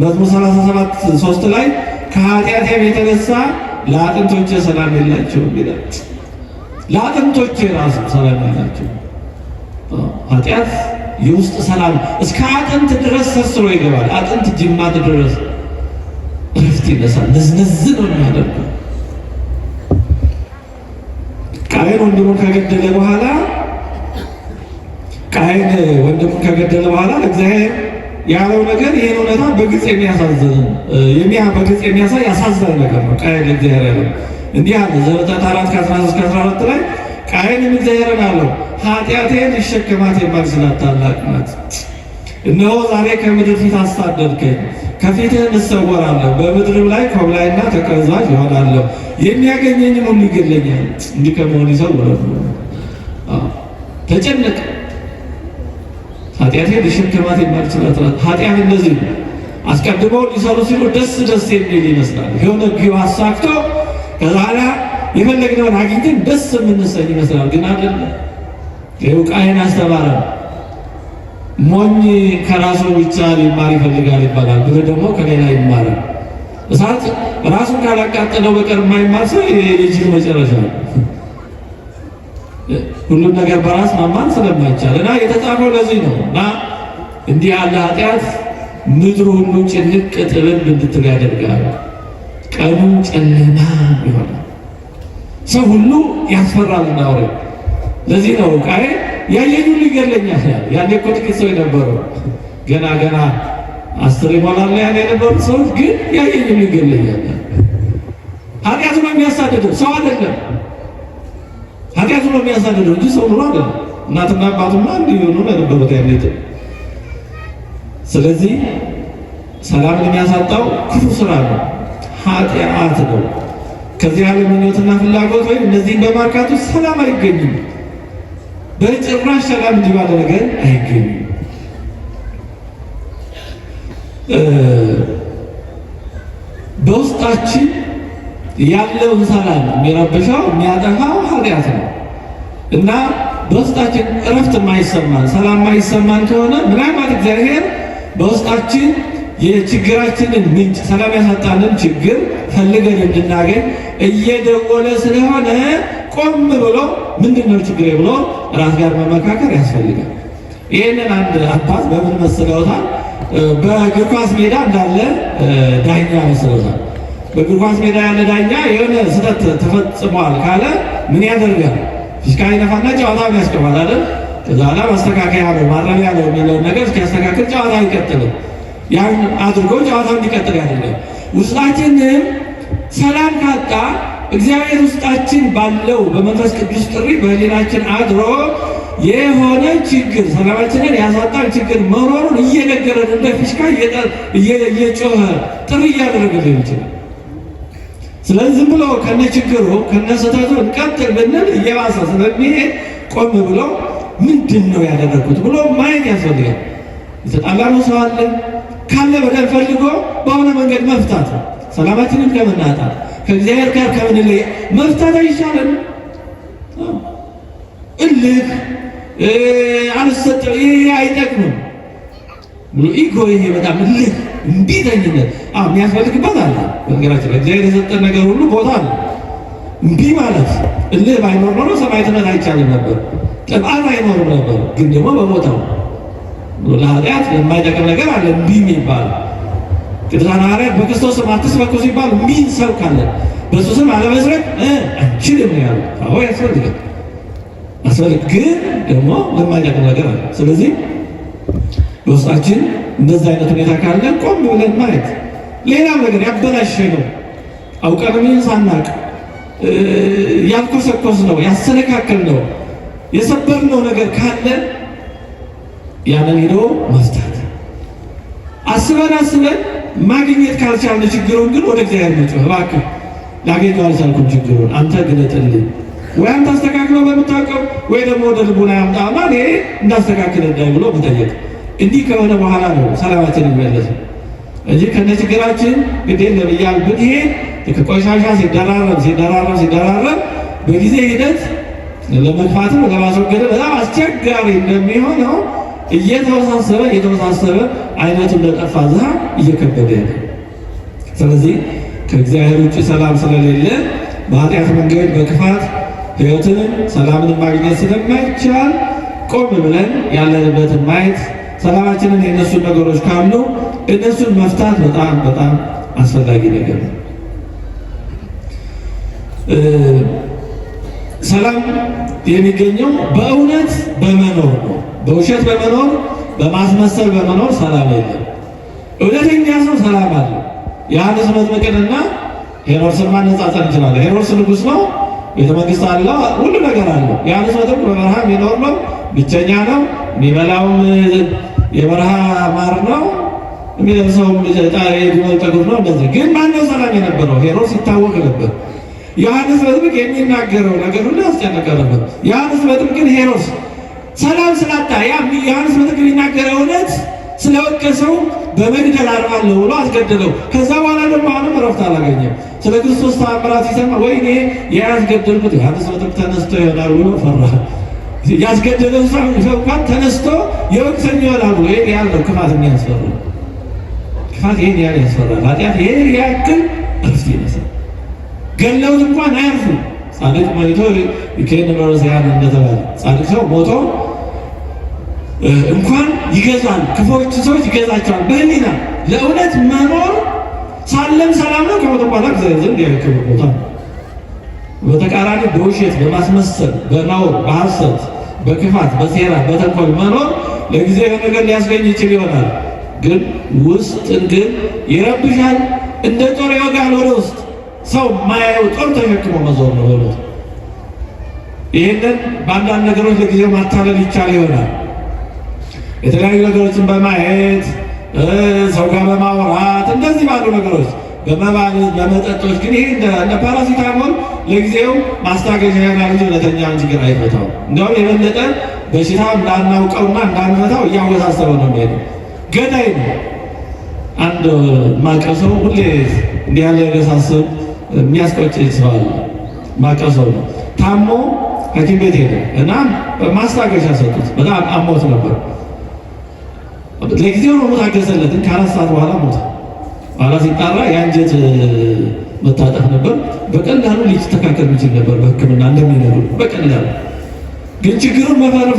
መዝሙር 37:3 ላይ ከኃጢአቴም የተነሳ ለአጥንቶቼ ሰላም የላቸውም ይላል። ለአጥንቶቼ ራሱ ሰላም የላቸው። ኃጢአት የውስጥ ሰላም እስከ አጥንት ድረስ ሰርስሮ ይገባል። አጥንት ጅማት ድረስ እረፍት ይነሳል። ንዝንዝ ነው የሚያደርገው። ቃየን ወንድሙን ከገደለ በኋላ እግዚአብሔር ያለው ነገር ይህን እውነታ በግልጽ የሚያሳይ ያሳዝናል ነገር ነው። ቃየን ለእግዚአብሔር ያለው እንዲህ አለ። ዘፍጥረት 4:13-14 ላይ ቃየንም እግዚአብሔርን አለው ኃጢአቴን ልሸከማት የማልችላት ታላቅ ናት። እነሆ ዛሬ ከምድር ፊት አሳደድከኝ፣ ከፊትህም እሰወራለሁ፣ በምድርም ላይ ኮብላይና ተቀዛዥ ይሆናለሁ፣ የሚያገኘኝም ሁሉ ይገድለኛል። እንዲህ ከመሆን ይሰውረን። ተጨነቀ። ኃጢአቴን ልሸከማት የማልችላት ናት። ኃጢአት እንደዚህ ነው። አስቀድመው ሊሰሩ ሲሉ ደስ የሚል ይመስላል። የሆነ ግብ አሳክቶ ከዛላ የፈለግነውን አግኝተን ደስ የምንሰኝ ይመስላል። ግን አይደለም። ይኸው ቃየን አስተማረ። ሞኝ ከራሱ ብቻ ሊማር ይፈልጋል ይባላል። ብር ደግሞ ከሌላ ይማራል። እሳት ራሱን ካላቃጠለው በቀር የማይማር ሰው የጅል መጨረሻ ነው። ሁሉም ነገር በራስ ማማን ስለማይቻል እና የተጻፈው ለዚህ ነው። እና እንዲህ ያለ ኃጢአት ምድሩ ሁሉ ጭንቅ ጥብብ እንድትል ያደርጋል። ቀኑ ጨለማ ይሆናል። ሰው ሁሉ ያስፈራል። እናውሬ ለዚህ ነው ቃየን ያየኝ ሁሉ ይገድለኛል ያለ። ያኔ እኮ ጥቂት ሰው የነበረው ገና 10 ይሞላል ያለ የነበሩት ሰዎች ግን ያየኝ ሁሉ ይገድለኛል። ኃጢአቱ ነው የሚያሳድደው፣ ሰው አይደለም። ኃጢአቱ ነው የሚያሳድደው እንጂ ሰው ኑሮ አይደለም። እናትና አባቱማ እንዲሆኑ ነበሩት ያኔ። ስለዚህ ሰላምን የሚያሳጣው ክፉ ስራ ነው፣ ኃጢአት ነው። ከዚህ ያለ ምኞትና ፍላጎት ወይም እነዚህን በማርካቱ ሰላም አይገኝም። በጭራሽ ሰላም እንዲህ ባለ ነገር አይገኝም። በውስጣችን ያለውን ሰላም የሚረብሸው የሚያጠፋው ኃጢአት ነው እና በውስጣችን እረፍት የማይሰማን ሰላም የማይሰማን ከሆነ ምናልባት እግዚአብሔር በውስጣችን የችግራችንን ምንጭ ሰላም ያሳጣንን ችግር ፈልገን እንድናገኝ እየደወለ ስለሆነ ቆም ብሎ ምንድነው ችግሬ ብሎ ራስ ጋር መመካከር ያስፈልጋል። ይህንን አንድ አባት በምን መስለውታል? በእግር ኳስ ሜዳ እንዳለ ዳኛ መስለውታል። በእግር ኳስ ሜዳ ያለ ዳኛ የሆነ ስህተት ተፈጽሟል ካለ ምን ያደርጋል? ፊሽካ ይነፋና ጨዋታውን ያስቆማል አይደል? ከዛ በኋላ ማስተካከያ ነው ማረሚያ ነው የሚለውን ነገር እስኪያስተካክል ጨዋታ አይቀጥልም። ያን አድርጎ ጨዋታው እንዲቀጥል ያደርጋል። ውስጣችንም ሰላም ካጣ እግዚአብሔር ውስጣችን ባለው በመንፈስ ቅዱስ ጥሪ በህሊናችን አድሮ የሆነ ችግር ሰላማችንን ያሳጣን ችግር መኖሩን እየነገረን እንደ ፊሽካ እየጮኸ ጥሪ እያደረገልን ይችላል። ስለዚህ ዝም ብሎ ከነ ችግሩ ከነ ስህተቱ እንቀጥል ብንል እየባሰ ስለሚሄድ ቆም ብሎ ምንድን ነው ያደረግኩት ብሎ ማየት ያስፈልጋል። የተጣላነው ሰው አለ ካለ በደል ፈልጎ በሆነ መንገድ መፍታት ነው። ሰላማችንን ከምናጣት ከእግዚአብሔር ጋር ከምንለይ መፍታት አይሻልም? እልህ አልሰጠው ይሄ አይጠቅምም ብሎ ኢጎ ይሄ በጣም እልህ እምቢተኝነት የሚያስፈልግበት አለ። በነገራችን ላይ እግዚአብሔር የሰጠን ነገር ሁሉ ቦታ አለ። እምቢ ማለት እልህ ባይኖር ኖሮ ሰማዕትነት አይቻልም ነበር፣ ቅንዓት አይኖርም ነበር። ግን ደግሞ በቦታው ለኃጢአት የማይጠቅም ነገር አለ እምቢ የሚባል ቅዱሳን ሐዋርያት በክርስቶስ ስም አትስበኩ ሲባሉ እምቢን ሰብካለን። በእሱ ስም አለመስበክ አንችልም ነው ያሉት። አዎ ያስፈልጋል፣ ግን ደግሞ ለማይጠቅም ነገር አለ። ስለዚህ በውስጣችን እንደዚህ አይነት ሁኔታ ካለ ቆም ብለን ማየት። ሌላም ነገር ያበላሸ ነው አውቀንም ይህን ሳናቅ ያልኮሰኮስ ነው ያሰነካከል ነው የሰበርነው ነገር ካለ ያንን ሄዶ መፍታት። አስበን ማግኘት ካልቻልን ችግሩን ግን ወደ እግዚአብሔር መጮህ፣ እባክህ ላገኘው አልቻልኩም ችግሩን አንተ ግለጥልኝ፣ ወይ አንተ አስተካክለው በምታውቀው ወይ ደግሞ ወደ ልቡና ያምጣና እኔ እንዳስተካክልልኝ ብሎ መጠየቅ። እንዲህ ከሆነ በኋላ ነው ሰላማችን የሚመለሰው እንጂ ከነ ችግራችን ግድ የለም እያልን ብንሄድ ቆሻሻ ሲደራረብ በጊዜ ሂደት ለመግፋትም ለማስወገድ በጣም አስቸጋሪ እንደሚሆነው እየተወሳሰበ አይነቱ እንደጠፋ ዝሃ እየከበደ ያለ። ስለዚህ ከእግዚአብሔር ውጭ ሰላም ስለሌለ በኃጢአት መንገድ በክፋት ሕይወትን ሰላምን ማግኘት ስለማይቻል ቆም ብለን ያለንበትን ማየት፣ ሰላማችንን የነሱን ነገሮች ካሉ እነሱን መፍታት በጣም በጣም አስፈላጊ ነገር ነው። ሰላም የሚገኘው በእውነት በመኖር ነው። በውሸት በመኖር በማስመሰል በመኖር ሰላም የለም። እውነተኛ ሰው ሰላም አለ። ዮሐንስ መጥምቅንና ሄሮድስን ማነጻጸር እንችላለን። ሄሮድስ ንጉሥ ነው፣ ቤተ መንግስት አለው፣ ሁሉ ነገር አለው። ዮሐንስ መጥምቅ በበረሃ የሚኖር ነው፣ ብቸኛ ነው፣ የሚበላውም የበረሃ ማር ነው፣ የሚለብሰውም የግመል ጠጉር ነው። እንደዚህ ግን ማነው ሰላም የነበረው? ሄሮድስ ይታወቅ ነበር። ዮሐንስ መጥምቅ የሚናገረው ነገር ሁሉ ያስጨነቀ ነበር። ዮሐንስ መጥምቅን ሄሮድስ ሰላም ስላጣ ዮሐንስ መጥምቅ የሚናገረው እውነት ስለወቀሰው በመግደል አርባለሁ ብሎ አስገደለው። ከዛ በኋላ ደግሞ አሁንም እረፍት አላገኘም። ስለ ክርስቶስ ተአምራት ሲሰማ ወይኔ ያስገደልኩት ዮሐንስ መጥምቅ ተነስቶ ይሆናል ብሎ ፈራ። ያስገደለው ሰው እንኳን ተነስቶ የወቅሰኝ ይሆናል ብሎ ይሄን ያለው ክፋት የሚያስፈራ ክፋት ይሄን ያህል ያስፈራል። ኃጢአት ይሄን ያክል እረፍት ይነሳል። ገለውት እንኳን አያርፉ። ጻድቅ ሞቶ ይከን በረሲያን እንደተባለ ጻድቅ ሰው ሞቶ እንኳን ይገዛል፣ ክፉዎች ሰዎች ይገዛቸዋል። በህሊና ለእውነት መኖር ሳለም ሰላም ነው። ከሞት በኋላ እግዚአብሔር ዘንድ የክብር ቦታ ነው። በተቃራኒ በውሸት በማስመሰል በነውር በሐሰት በክፋት በሴራ በተንኮል መኖር ለጊዜው ነገር ሊያስገኝ ይችል ይሆናል፣ ግን ውስጥን ግን ይረብሻል። እንደ ጦር ይወጋል ወደ ውስጥ። ሰው ማያየው ጦር ተሸክሞ መዞር ነው በሉት። ይህንን በአንዳንድ ነገሮች ለጊዜው ማታለል ይቻል ይሆናል። የተለያዩ ነገሮችን በማየት ሰው ጋር በማውራት እንደዚህ ባሉ ነገሮች በመባለት በመጠጦች ግን ይሄ እንደ ፓራሲታሞል ለጊዜው ማስታገሻ ይሆናል እንጂ እውነተኛውን ችግር አይፈታውም። እንዲያውም የበለጠ በሽታ እንዳናውቀውና እንዳንፈታው እያወሳሰበው ነው የሚሄደው። ገዳይ ነው። አንድ ማቀው ሰው ሁሌ እንዲህ ያለ ነገር ሳስብ የሚያስቆጭ ሰው አለ። ማቀው ሰው ነው። ታሞ ሐኪም ቤት ሄደ እና ማስታገሻ ሰጡት። በጣም አሞት ነበር። ለጊዜው ነው ታገሰለት፣ ግን ከአራት ሰዓት በኋላ ሞተ። በኋላ ሲጣራ የአንጀት መታጠፍ ነበር። በቀላሉ ሊስተካከል የሚችል ነበር በሕክምና እንደሚነግሩ በቀላሉ ግን ችግሩን መፈለግ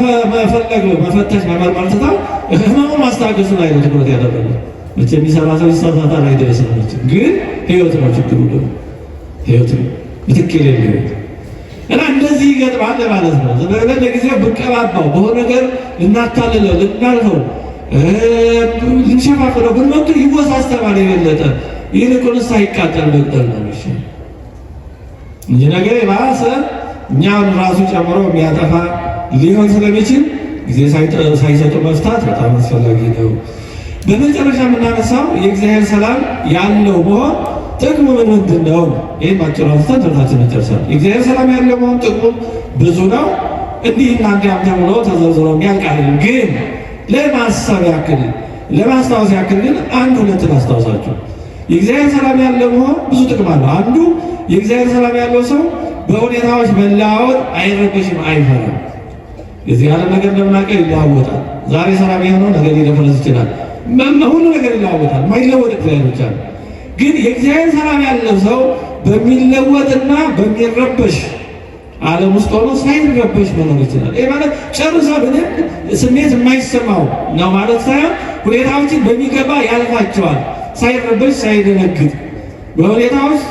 መፈተሽ መመርመር ትተው ህመሙን ማስታገሱ ላይ ነው ትኩረት ያደረገው። መቼ የሚሰራ ሰው ይሳሳታል አይደረስም። ግን ህይወት ነው ችግሩ ደግሞ ህይወት ነው ምትክ የሌለው ህይወት እና እንደዚህ ይገጥማል ማለት ነው። ለጊዜው ብንቀባባው በሆነ ነገር ልናታልለው ልናልፈው ልንሸፋፍለው ብንሞክር ይወሳሰባል የበለጠ። ይልቁንስ ሳይቃጠል መቅጠል ነው የሚሻለው እንጂ ነገር የባሰ እኛን ራሱ ጨምሮ የሚያጠፋ ሊሆን ስለሚችል ጊዜ ሳይሰጡ መፍታት በጣም አስፈላጊ ነው። በመጨረሻ የምናነሳው የእግዚአብሔር ሰላም ያለው መሆን ጥቅሙ ምንድን ነው? ይህን ባጭሩ አንስተን ትምህርታችንን እንጨርሳለን። የእግዚአብሔር ሰላም ያለው መሆን ጥቅሙ ብዙ ነው። እንዲህ እና እንዲያም ተብሎ ተዘርዝሮ የሚያልቅ አይደለም። ግን ለማሰብ ያክል ለማስታወስ ያክል ግን አንድ ሁለት ላስታውሳችሁ። የእግዚአብሔር ሰላም ያለው መሆን ብዙ ጥቅም አለው። አንዱ የእግዚአብሔር ሰላም ያለው ሰው በሁኔታዎች መለዋወጥ አይረበሽም፣ አይፈራም። የዚህ ዓለም ነገር እንደምናውቀው ይለዋወጣል። ዛሬ ሰላም የሆነው ነገር ሊደፈረስ ይችላል። ሁሉ ነገር ይለዋወጣል። ማይለወጥ እግዚአብሔር ብቻ ነው። ግን የእግዚአብሔር ሰላም ያለው ሰው በሚለወጥና በሚረበሽ ዓለም ውስጥ ሆኖ ሳይረበሽ መኖር ይችላል። ይህ ማለት ጨርሶ ምንም ስሜት የማይሰማው ነው ማለት ሳይሆን ሁኔታዎችን በሚገባ ያልፋቸዋል፣ ሳይረበሽ ሳይደነግጥ በሁኔታዎች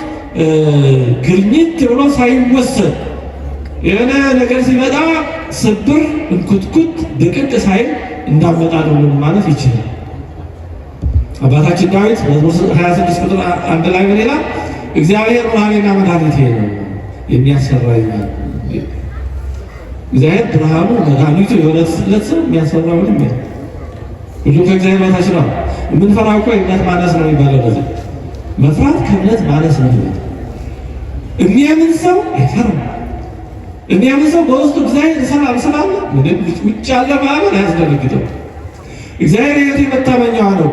ግርኝት ብሎ ሳይወሰድ የሆነ ነገር ሲመጣ ስብር እንኩትኩት ድቅቅ ሳይል እንዳመጣጡ ማለት ይችላል። አባታችን ዳዊት መዝሙር 26 ቁጥር 1 ላይ በሌላ እግዚአብሔር ብርሃኔና መድኃኒቴ ነው የሚያስፈራኝ ማለት እግዚአብሔር ብርሃኑ መድኃኒቱ የሆነለት ሰው የሚያስፈራው ምንም የለም። ሁሉ ከእግዚአብሔር በታች ነው። የምንፈራው እኮ የእምነት ማነስ ነው የሚባለው። ለዚህ መፍራት ከእምነት ማነስ ነው። የሚያምን ሰው አይፈራም። የሚያምን ሰው በውስጡ እግዚአብሔር ሰላም ስላለ ምንም ውጭ ያለ ማመን አያስደነግጠው። እግዚአብሔር ሕይወቴ መታመኛዋ ነው።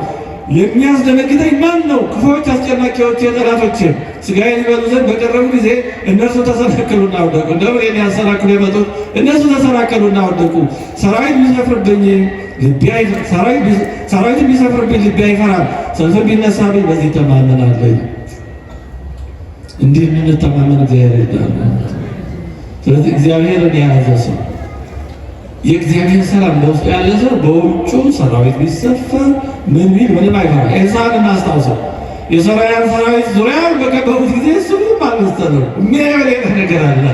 የሚያስደነግጠኝ ማን ነው? ክፉዎች አስጨናቂዎች የጠላቶች ሥጋዬን ይበሉ ዘንድ በቀረቡ ጊዜ እነርሱ ተሰናከሉና ወደቁ። እንደው እኔን ያሰናክሉ የመጡት እነሱ ተሰናከሉና ወደቁ። ሰራዊት ቢሰፍርብኝ ልቤ አይፈራም። ሰልፍ ቢነሳብኝ በዚህ እተማመናለሁ። እንዲህ የምንተማመን እግዚአብሔር ይርዳል። ስለዚህ እግዚአብሔርን የያዘ ሰው የእግዚአብሔር ሰላም በውስጡ ያለ ሰው በውጩ ሰራዊት ቢሰፈር ምን ቢል ምንም አይፈራም። ኤልሳዕን እናስታውሰው። የሶርያን ሰራዊት ዙሪያውን በከበቡት ጊዜ እሱ ምንም አልመሰለውም። የሚያየው ነገር አለ።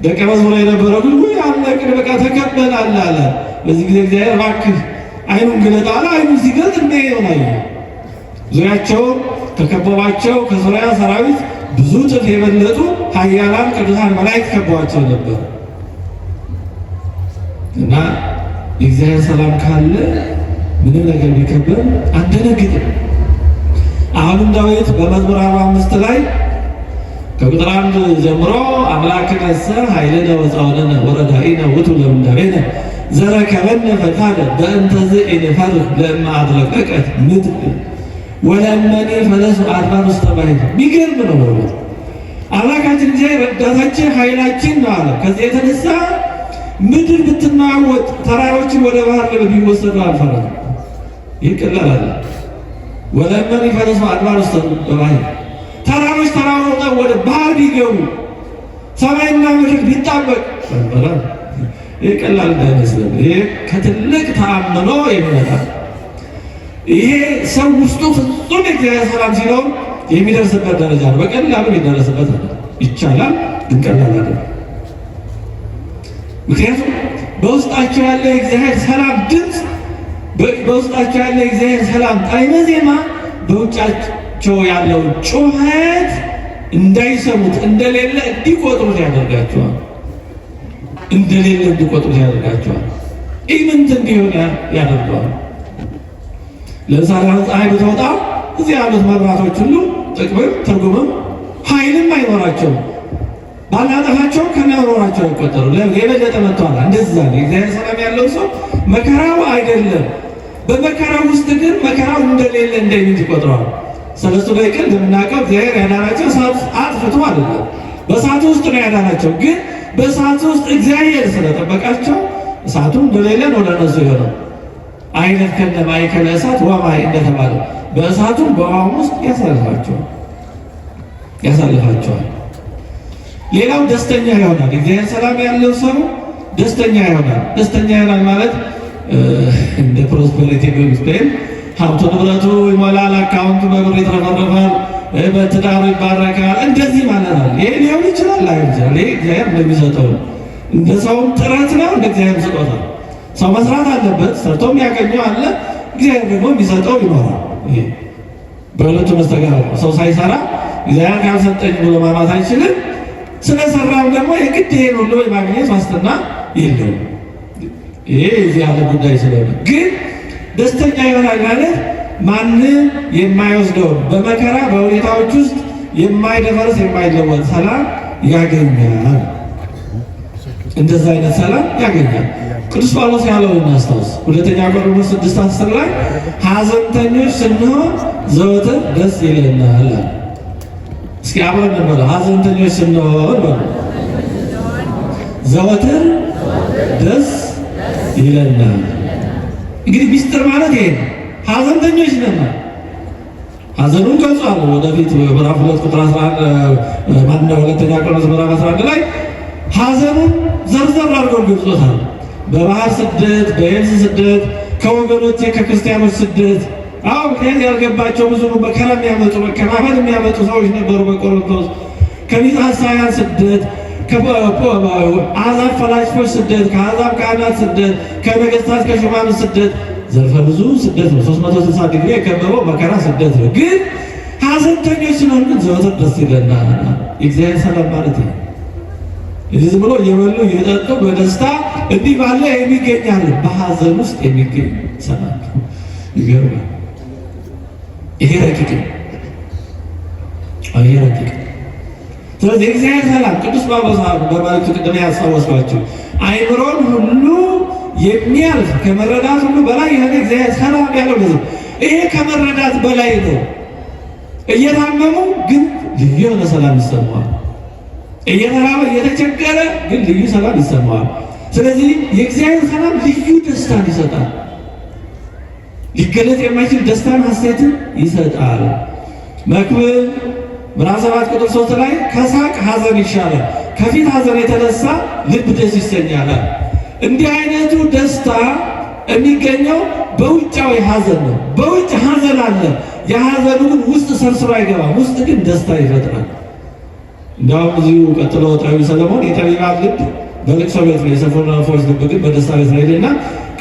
ደቀ መዝሙር የነበረው ግን ወይ አለቅን በቃ ተከበናል አለ። በዚህ ጊዜ እግዚአብሔር እባክህ ዓይኑን ግለጥ አለ። ዓይኑን ሲገልጥ የሚያየውን አየ። ዙሪያቸውን ከከበባቸው ከሶርያ ሰራዊት ብዙ እጥፍ የበለጡ ኃያላን ቅዱሳን መላእክት ከበዋቸው ነበር። እና የእግዚአብሔር ሰላም ካለ ምንም ነገር ቢከበር አንደነግጥም። አሁንም ዳዊት በመዝሙር 45 ላይ ከቁጥር 1 ጀምሮ አምላክነ ኃይልነ ወፀወነነ ወረዳኢነ ውእቱ ለምንዳቤነ ዘረከበነ ፈቃደ በእንተ ዘኢንፈርህ ለእመ አድረቀቀት ምድር ወለእመኒ ፈለሱ አድባር ውስተ ባሕር። የሚገርም ነው በእውነት አምላካችን እግዚአብሔር ረዳታችን ኃይላችን ነው አለ። ከዚህ የተነሳ ምድር ብትናወጥ ተራሮችን ወደ ባህር ቢወሰዱ አልፈራም። ይህ ቀላል አለ። ወለእመኒ ፈለሱ አድባር ውስተ ባሕር ተራሮች ተራውጠው ወደ ባህር ቢገቡ ሰማይና ምድር ቢጣበቅ አልፈራም። ይህ ቀላል እንዳይመስለን። ይህ ከትልቅ ተአምኖ የሚመጣ ይሄ ሰው ውስጡ ፍጹም የእግዚአብሔር ሰላም ሲኖር የሚደርስበት ደረጃ ነው። በቀላሉ የሚደርስበት ይቻላል፣ ግን ቀላል አይደለም። ምክንያቱም በውስጣቸው ያለ የእግዚአብሔር ሰላም ድምፅ፣ በውስጣቸው ያለ የእግዚአብሔር ሰላም ጣዕመ ዜማ በውጫቸው ያለው ጩኸት እንዳይሰሙት እንደሌለ እንዲቆጥሩት ያደርጋቸዋል። እንደሌለ እንዲቆጥሩት ያደርጋቸዋል። ኢምንት እንዲሆን ያደርገዋል። ለምሳሌ ፀሐይ ብትወጣ እዚህ ያሉት መብራቶች ሁሉ ጥቅምም ትርጉምም ኃይልም አይኖራቸውም። ባላጠፋቸው ከሚያኖራቸው አይቆጠሩ። የበለጠ መጥቷል። እንደዛ ነው የእግዚአብሔር ሰላም ያለው ሰው መከራው አይደለም። በመከራው ውስጥ ግን መከራው እንደሌለ እንደሚት ይቆጥረዋል። ሰለስቱ ደቂቅ እንደምናውቀው እግዚአብሔር ያዳናቸው እሳት አጥፍቶ አይደለም፣ በእሳቱ ውስጥ ነው ያዳናቸው። ግን በእሳቱ ውስጥ እግዚአብሔር ስለጠበቃቸው እሳቱ እንደሌለ ነው ለነሱ የሆነው። አይነት ከነ ማእከለ እሳት ወማይ እንደተባለው በእሳቱም በውሃውም ውስጥ ያሳልፋቸዋል። ሌላው ደስተኛ ይሆናል። እግዚአብሔር ሰላም ያለው ሰው ደስተኛ ይሆናል። ደስተኛ ይሆናል ማለት እንደ ፕሮስፐሪቲ ጎስፔል ሀብቱ ንብረቱ ይሞላል፣ አካውንቱ በብር ይትረፈረፋል፣ በትዳሩ ይባረካል፣ እንደዚህ ማለት ነው። ይሄ ሊሆን ይችላል ላይ ይችላል። ይሄ እግዚአብሔር እንደሚሰጠው እንደ ሰውም ጥረት ነው፣ እንደ እግዚአብሔር ስጦታ። ሰው መስራት አለበት፣ ሰርቶም ያገኘው አለ፣ እግዚአብሔር ደግሞ የሚሰጠው ይኖራል። ይሄ በሁለቱ መስተጋብር ነው። ሰው ሳይሰራ እግዚአብሔር ካልሰጠኝ ብሎ ማማት አይችልም። ስለሰራም ደግሞ የግድ ይሄን ሁሉ የማግኘት ዋስትና የለውም። ይሄ የዚህ ያለ ጉዳይ ስለሆነ ግን ደስተኛ ይሆናል ማለት ማንም የማይወስደው በመከራ በሁኔታዎች ውስጥ የማይደፈርስ የማይለወጥ ሰላም ያገኛል። እንደዛ አይነት ሰላም ያገኛል። ቅዱስ ጳውሎስ ያለው እናስታውስ። ሁለተኛ ቆሮንቶስ 6:10 ላይ ሐዘንተኞች ስንሆን ዘወትር ደስ ይለናል። እስኪ አብረን እንበለው። ሐዘንተኞች ስንሆን ዘወትር ደስ ይለናል። እንግዲህ ሚስጥር ማለት ይሄ ነው። ሐዘንተኞች ነን። ሐዘኑን ገልጿል። ወደፊት ምዕራፍ 2 ቁጥር 11 ሁለተኛ ቆሮንቶስ ምዕራፍ 11 ላይ ሐዘኑን ዘርዘር አድርገው ገልጾታል። በባህር ስደት፣ በየብስ ስደት፣ ከወገኖቼ ከክርስቲያኖች ስደት። አዎ ምክንያት ያልገባቸው ብዙ መከራ የሚያመጡ መከራፈል የሚያመጡ ሰዎች ነበሩ በቆሮንቶስ። ከቤተ ሐሳውያን ስደት፣ ከአሕዛብ ፈላስፎች ስደት፣ ከአሕዛብ ካህናት ስደት፣ ከነገሥታት ከሹማምንት ስደት፣ ዘርፈ ብዙ ስደት ነው። 360 ዲግሪ የከበበው መከራ ስደት ነው። ግን ሐዘንተኞች ስንሆን ግን ዘወትር ደስ ይለናል። የእግዚአብሔር ሰላም ማለት ነው። እዚህ ዝም ብሎ እየበሉ እየጠጡ በደስታ እንዲህ ባለ የሚገኛል። በሐዘን ውስጥ የሚገኝ ሰላም ይገርማል። ይሄ ረቂቅ ነው። ይሄ ረቂቅ። ስለዚህ የእግዚአብሔር ሰላም ቅዱስ ጳውሎስ በመልእክቱ ቅድም ያስታወስኳችሁ አይምሮን ሁሉ የሚያልፍ ከመረዳት ሁሉ በላይ የሆነ እግዚአብሔር ሰላም ያለው ነው። ይሄ ከመረዳት በላይ ነው። እየታመሙ ግን ልዩ የሆነ ሰላም ይሰማዋል። እየተራበ እየተቸገረ ግን ልዩ ሰላም ይሰማዋል። ስለዚህ የእግዚአብሔር ሰላም ልዩ ደስታን ይሰጣል። ሊገለጥ የማይችል ደስታን ሐሴትን ይሰጣል። መክብብ ምዕራፍ 7 ቁጥር 3 ላይ ከሳቅ ሐዘን ይሻላል፣ ከፊት ሐዘን የተነሳ ልብ ደስ ይሰኛል። እንዲህ አይነቱ ደስታ የሚገኘው በውጫዊ ሐዘን ነው። በውጭ ሐዘን አለ። የሐዘኑ ግን ውስጥ ሰርስሮ አይገባም። ውስጥ ግን ደስታ ይፈጥራል። እንዲያውም እዚሁ ቀጥሎ ጠቢቡ ሰለሞን የጠቢባን ልብ በልቅሶ ቤት ነው፣ የሰነፎች ልብ ግን በደስታ ቤት ነው ይልና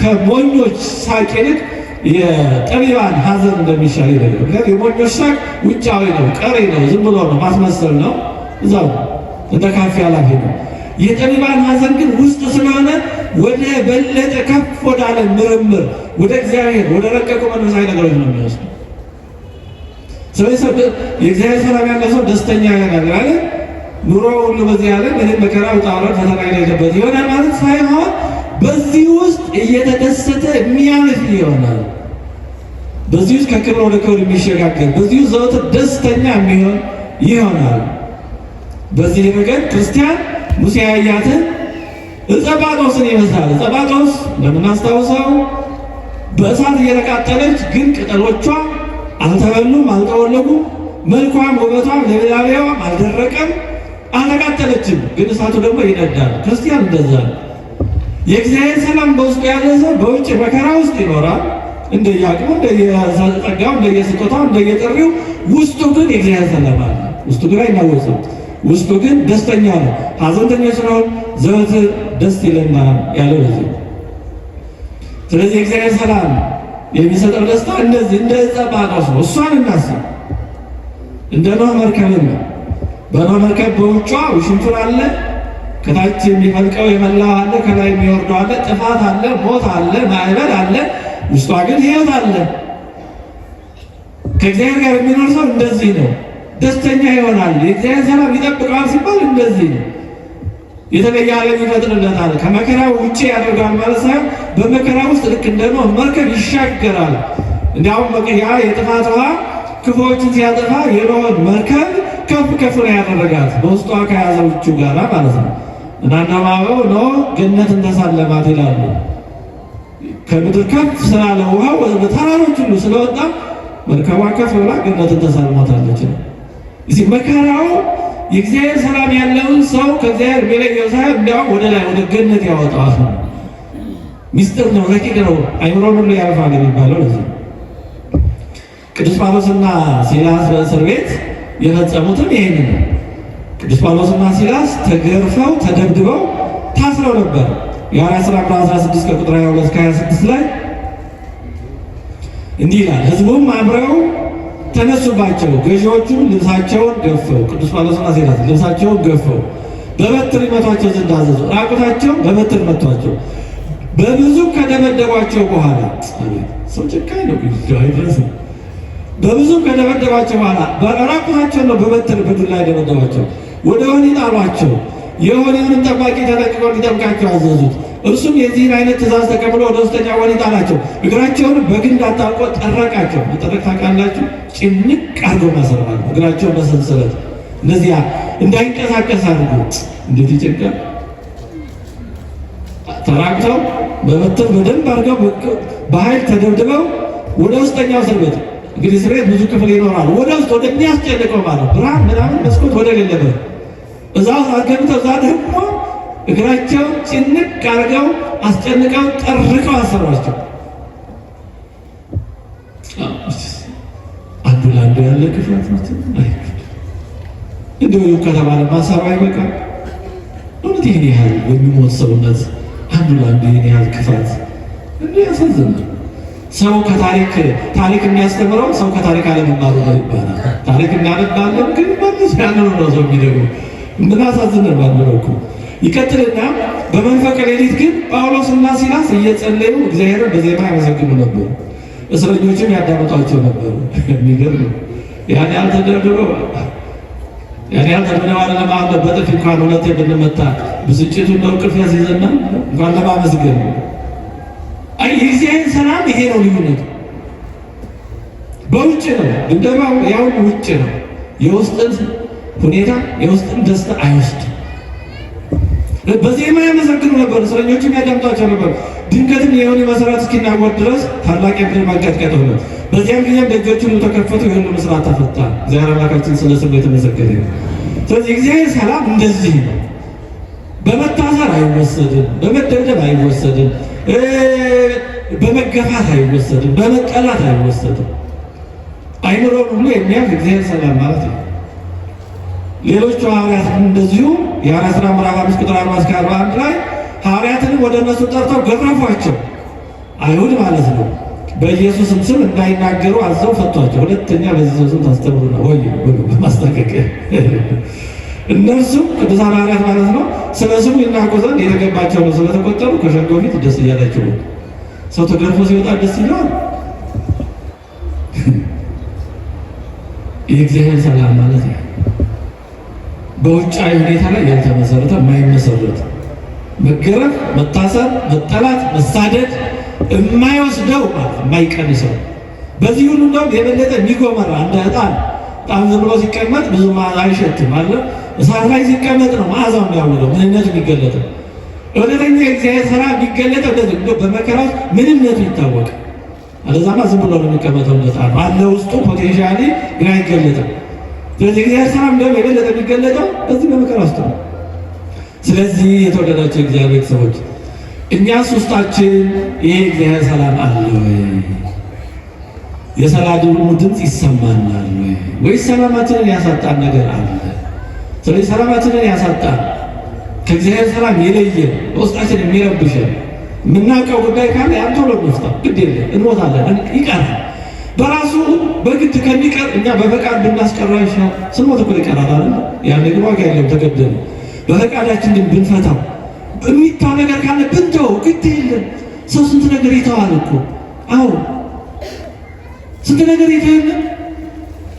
ከሞኞች ሳቅ ይልቅ የጠቢባን ሐዘን እንደሚሻል ይላል። ምክንያቱም የሞኞች ሳቅ ውጫዊ ነው፣ ቀሪ ነው፣ ዝም ብሎ ነው፣ ማስመሰል ነው፣ እዛው እንደ ካፌ ኃላፊ ነው። የጠቢባን ሐዘን ግን ውስጥ ስለሆነ ወደ በለጠ ከፍ ወዳለ ምርምር ወደ እግዚአብሔር ወደ ረቀቁ መንፈሳዊ ነገሮች ነው የሚወስደው። ስለዚህ የእግዚአብሔር ሰላም ያለ ሰው ደስተኛ ያደርጋል አይደል? ኑሮ ሁሉ በዚህ ዓለም ምንም መከራ ውጣ ውረድ ፈተና የሌለበት ይሆናል ማለት ሳይሆን በዚህ ውስጥ እየተደሰተ የሚያልፍ ይሆናል። በዚህ ውስጥ ከክብር ወደ ክብር የሚሸጋገር በዚህ ውስጥ ዘወትር ደስተኛ የሚሆን ይሆናል። በዚህ ነገር ክርስቲያን ሙሴ ያያትን ዕፀ ጳጦስን ይመስላል። ዕፀ ጳጦስ እንደምናስታውሰው በእሳት እየተቃጠለች ግን ቅጠሎቿ አልተበሉም፣ አልጠወለጉም። መልኳም ውበቷም ልምላሜዋም አልደረቀም፣ አልተቃጠለችም። ግን እሳቱ ደግሞ ይነዳል። ክርስቲያን እንደዛ ነው። የእግዚአብሔር ሰላም በውስጡ ያለ ሰው በውጭ መከራ ውስጥ ይኖራል፣ እንደየአቅሙ፣ እንደየጸጋው፣ እንደየስጦታው፣ እንደየጥሪው። ውስጡ ግን የእግዚአብሔር ሰላም አለ። ውስጡ ግን አይናወጽም። ውስጡ ግን ደስተኛ ነው። ሐዘንተኞች ስንሆን ዘወትር ደስ ይለናል ያለው ለዚህ። ስለዚህ የእግዚአብሔር ሰላም የሚሰጠው ደስታ እንደዚህ እንደ ዕፀ ጳጦስ ነው። እሷን እናስብ። እንደ ኖህ መርከብም ነው። በኖህ መርከብ በውጯ ውሽንፍር አለ፣ ከታች የሚፈልቀው የመላው አለ፣ ከላይ የሚወርደው አለ፣ ጥፋት አለ፣ ሞት አለ፣ ማዕበል አለ። ውስጧ ግን ሕይወት አለ። ከእግዚአብሔር ጋር የሚኖር ሰው እንደዚህ ነው፣ ደስተኛ ይሆናል። የእግዚአብሔር ሰላም ይጠብቀዋል ሲባል እንደዚህ ነው። የተለየ ዓለም ይፈጥርለታል። ከመከራው ውጭ ያደርጋል ማለት ሳይሆን በመከራ ውስጥ ልክ እንደ ኖህ መርከብ ይሻገራል። እንዲያውም ያ የጥፋት ውሃ ክፉዎችን ሲያጠፋ የኖህን መርከብ ከፍ ከፍ ነው ያደረጋት በውስጧ ከያዘችው ጋር ማለት ነው። እናናማበው ኖህ ገነትን ተሳለማት ይላሉ። ከምድር ከፍ ስላለ ውሃው ተራሮች ሁሉ ስለወጣ መርከቧ ከፍ ብላ ገነትን ተሳልማታለች ነው። እዚህ መከራው የእግዚአብሔር ሰላም ያለውን ሰው ከእግዚአብሔር የሚለየው ሳይሆን እንዲያውም ወደ ላይ ወደ ገነት ያወጣዋል። ሚስጥር ነው፣ ረቂቅ ነው፣ አይምሮን ሁሉ ያልፋል የሚባለው ለዚህ። ቅዱስ ጳውሎስና ሲላስ በእስር ቤት የፈጸሙትም ይሄን ነው። ቅዱስ ጳውሎስና ሲላስ ተገርፈው ተደብድበው ታስረው ነበር። የሐዋርያት ሥራ 16 ከቁጥር 22 ከ26 ላይ እንዲህ ይላል። ሕዝቡም አብረው ተነሱባቸው፣ ገዢዎቹም ልብሳቸውን ገፈው፣ ቅዱስ ጳውሎስና ሲላስ ልብሳቸውን ገፈው በበትር ይመቷቸው ዘንድ አዘዙ። ራቁታቸውን በበትር መቷቸው። በብዙ ከደበደቧቸው በኋላ ሰው ጨካኝ ነው አይደረስም። በብዙ ከደበደቧቸው በኋላ ራቁታቸው ነው በበትር በዱላ ደበደቧቸው። ወደ ወህኒ ጣሏቸው። የወህኒውንም ጠባቂ ተጠንቅቆ እንዲጠብቃቸው አዘዙት። እርሱም የዚህን አይነት ትእዛዝ ተቀብሎ ወደ ውስጠኛ ወህኒ ጣላቸው። እግራቸውን በግንድ አጣብቆ ጠረቃቸው። መጠረቅ ታውቃላችሁ? ጭንቅ አድርጎ ማሰር ማለት ነው። እግራቸውን በሰንሰለት እነዚያ እንዳይንቀሳቀስ አድርጎ እንዴት ይጨንቃል! ተራቅተው በበትር በደንብ አድርገው በኃይል ተደብድበው ወደ ውስጠኛው እስር ቤት፣ እንግዲህ እስር ቤት ብዙ ክፍል ይኖራል። ወደ ውስጥ ወደሚያስጨንቀው ማለት ብርሃን ምናምን መስኮት ወደ ሌለበት እዛ አስገብተው እዛ ደግሞ እግራቸውን ጭንቅ አድርገው አስጨንቀው ጠርቀው አሰሯቸው። አንዱ ለአንዱ ያለ ክፋት ነው። እንዲሁ ከተባለ ማሰሩ አይበቃም። እውነት ይህን ያህል የሚሞት ሰውነት አንዱ ለአንዱ ይህን ያህል ክፋት እንዲህ ያሳዝናል። ሰው ታሪክ የሚያስተምረው ሰው ከታሪክ አለመማሩ ነው ይባላል። ታሪክ እናነባለን ግን መልስ ያንኑ ነው ሰው የሚደግመው። ምን አሳዝነን ባልመረኩ። ይቀጥልና በመንፈቀ ሌሊት ግን ጳውሎስና ሲላስ እየጸለዩ እግዚአብሔርን በዜማ ያመሰግኑ ነበሩ። እስረኞችም ያዳምጧቸው ነበሩ። የሚገርም ያን ያህል ተደርድበው ያን ያህል ተደርድበው ለማለት በጥፊ እንኳን ሁለቴ ብንመታ ብስጭቱ እንደው ቅፍ ያስይዘና እንኳን ለማመስገን ነው። አይ የእግዚአብሔር ሰላም ይሄ ነው ልዩነቱ። በውጭ ነው ድብደባው፣ ያው ውጭ ነው። የውስጥን ሁኔታ የውስጥን ደስታ አይወስድም። በዜማ ያመሰግኑ ነበር፣ እስረኞችም ያዳምጧቸው ነበር። ድንገትም የወህኒ መሰረት እስኪናወጥ ድረስ ታላቅ የምድር መንቀጥቀጥ ሆነ። በዚያም ጊዜም ደጆች ሁሉ ተከፈቱ፣ የሁሉ እስራት ተፈታ። እግዚአብሔር አምላካችን ስለ ስሙ የተመሰገነ ይሁን። ስለዚህ እግዚአብሔር ሰላም እንደዚህ ነው። በመታሰር አይወሰድም፣ በመደብደብ አይወሰድም፣ በመገፋት አይወሰድም፣ በመጠላት አይወሰድም። አይምሮን ሁሉ የሚያልፍ እግዚአብሔር ሰላም ማለት ነው። ሌሎቹ ሐዋርያት እንደዚሁ የሐዋርያት ሥራ ምዕራፍ 5 ቁጥር 40 እስከ 41 ላይ ሐዋርያትንም ወደ እነሱ ጠርተው ገረፏቸው። አይሁድ ማለት ነው። በኢየሱስም ስም እንዳይናገሩ አዘው ፈቷቸው። ሁለተኛ በዚህ ስም ታስተምሩ ነው ወይ ብሎ በማስጠንቀቂያ እነርሱም ቅዱሳን ሐዋርያት ማለት ነው ስለ ስሙ ይናገሩ ዘንድ የተገባቸው ነው ስለተቆጠሩ ከሸንጎው ፊት ደስ እያላቸው ነው። ሰው ተገርፎ ሲወጣ ደስ ይለዋል። የእግዚአብሔር ሰላም ማለት ነው በውጫዊ ሁኔታ ላይ ያልተመሰረተ የማይመሰረት መገረፍ፣ መታሰር፣ መጠላት፣ መሳደድ የማይወስደው ማለት የማይቀንሰው በዚህ ሁሉ እንደውም የበለጠ የሚጎመራ እንደ ዕጣን ዝም ብሎ ሲቀመጥ ብዙ አይሸትም አለ። እሳት ላይ ሲቀመጥ ነው መዓዛው የሚያውለው ምንነቱ የሚገለጠው። እውነተኛ የእግዚአብሔር ስራ የሚገለጠው እንደዚህ በመከራ ውስጥ ምንነቱ ይታወቅ። አለዛማ ዝም ብሎ ነው የሚቀመጠው እንደ ዕጣን አለ ውስጡ ፖቴንሻሊ ግን አይገለጥም። ስለዚህ እግዚአብሔር ሰላም ደግሞ የበለጠ የሚገለጠው በዚህ በመከራ ውስጥ ነው። ስለዚህ የተወደዳቸው እግዚአብሔር ሰዎች እኛስ ውስጣችን ይሄ እግዚአብሔር ሰላም አለ ወይ? የሰላም ድምፅ ይሰማናል ወይ? ወይስ ሰላማችንን ያሳጣን ነገር አለ? ስለዚህ ሰላማችንን ያሳጣን ከእግዚአብሔር ሰላም የለየን በውስጣችን የሚረብሸን የምናውቀው ጉዳይ ካለ ያን ቶሎ እንፍታ። ግድ የለም እንሞታለን፣ ይቀራል በራሱ በግድ ከሚቀር እኛ በፈቃድ ብናስቀረው ይሻላል። ስንሞት እኮ ይቀራል አይደል? ያን ግን ዋጋ የለም ተገደሉ። በፈቃዳችን ግን ብንፈታው የሚታው ነገር ካለ ብንተው ግድ የለም። ሰው ስንት ነገር ይተዋል እኮ። አዎ ስንት ነገር ይተዋል።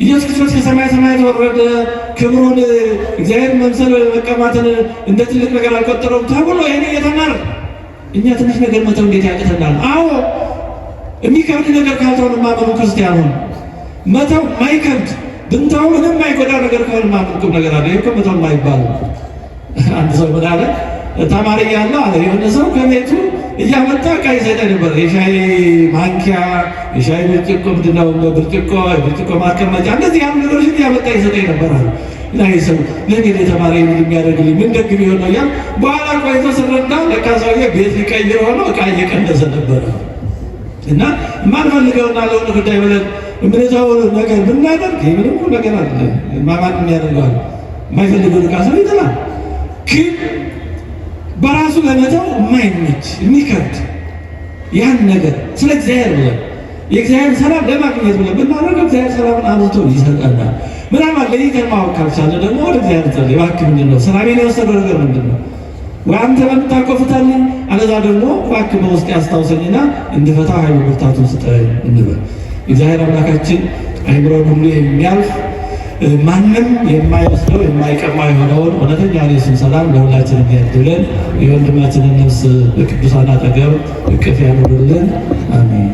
ኢየሱስ ክርስቶስ ከሰማይ ሰማያት ወረደ፣ ክብሩን እግዚአብሔር መምሰል መቀማትን እንደ ትልቅ ነገር አልቆጠረውም ተብሎ ይሄን እየተማረ እኛ ትንሽ ነገር መተው እንዴት ያቅተናል? አዎ የሚከብድ ነገር ካልተውን ማመኑ ክርስቲያን ሆነ መተው ማይከብድ ብንተው ምንም ማይጎዳ ነገር ከሆነ ማመኑ ነገር አለ። ይሄ መተው ማይባል አንድ ሰው ምን አለ? ተማሪ ያለ አለ የሆነ ሰው ከቤቱ እያመጣ ዕቃ ይሰጠ ነበር። የሻይ ማንኪያ፣ የሻይ ብርጭቆ፣ ምንድነው ብርጭቆ ማስቀመጫ፣ እንደዚህ ያሉ ነገሮች እያመጣ ይሰጠ ነበር አለ። ላይ ሰው ለኔ ተማሪ የሚያደርግልኝ ምን ደግ ቢሆን ነው ያ በኋላ ቆይቶ ስረዳ ለካ ሰውዬ ቤት ሊቀይር ሆኖ ዕቃ እየቀነሰ ነበረ። እና ማንፈልገውና ለሆነ ጉዳይ ብለን እምነታው ነገር ብናደርግ ምንም ነገር አለ ማን ያደርጋል? የማይፈልገው ዕቃ ሰው ይጥላል። ግን በራሱ ለመተው የማይመች የሚከብድ ያን ነገር ስለ እግዚአብሔር ብለን የእግዚአብሔር ሰላም ለማግኘት ብለን ብናደርገው እግዚአብሔር ሰላምን አብዝቶ ይሰጠናል። ምናልባት ለይተን ማወቅ ካልቻለ ደግሞ ወደ እግዚአብሔር ጸልይ፣ እባክህ ምንድን ነው ሰላሜን የወሰደው ነገር ምንድን ነው? ወይ አንተ በምታውቀው ፍታልኝ፣ አለዛ ደግሞ እባክህ በውስጤ አስታውሰኝና እንድፈታው ኃይል ብርታቱን ስጠኝ እንበል። እግዚአብሔር አምላካችን አይምሮን ሁሉ የሚያልፍ ማንም የማይወስደው የማይቀማ የሆነውን እውነተኛ የእሱን ሰላም ለሁላችን የሚያድለን የወንድማችንን ነፍስ በቅዱሳን አጠገብ እቅፍ ያኑርልን። አሜን።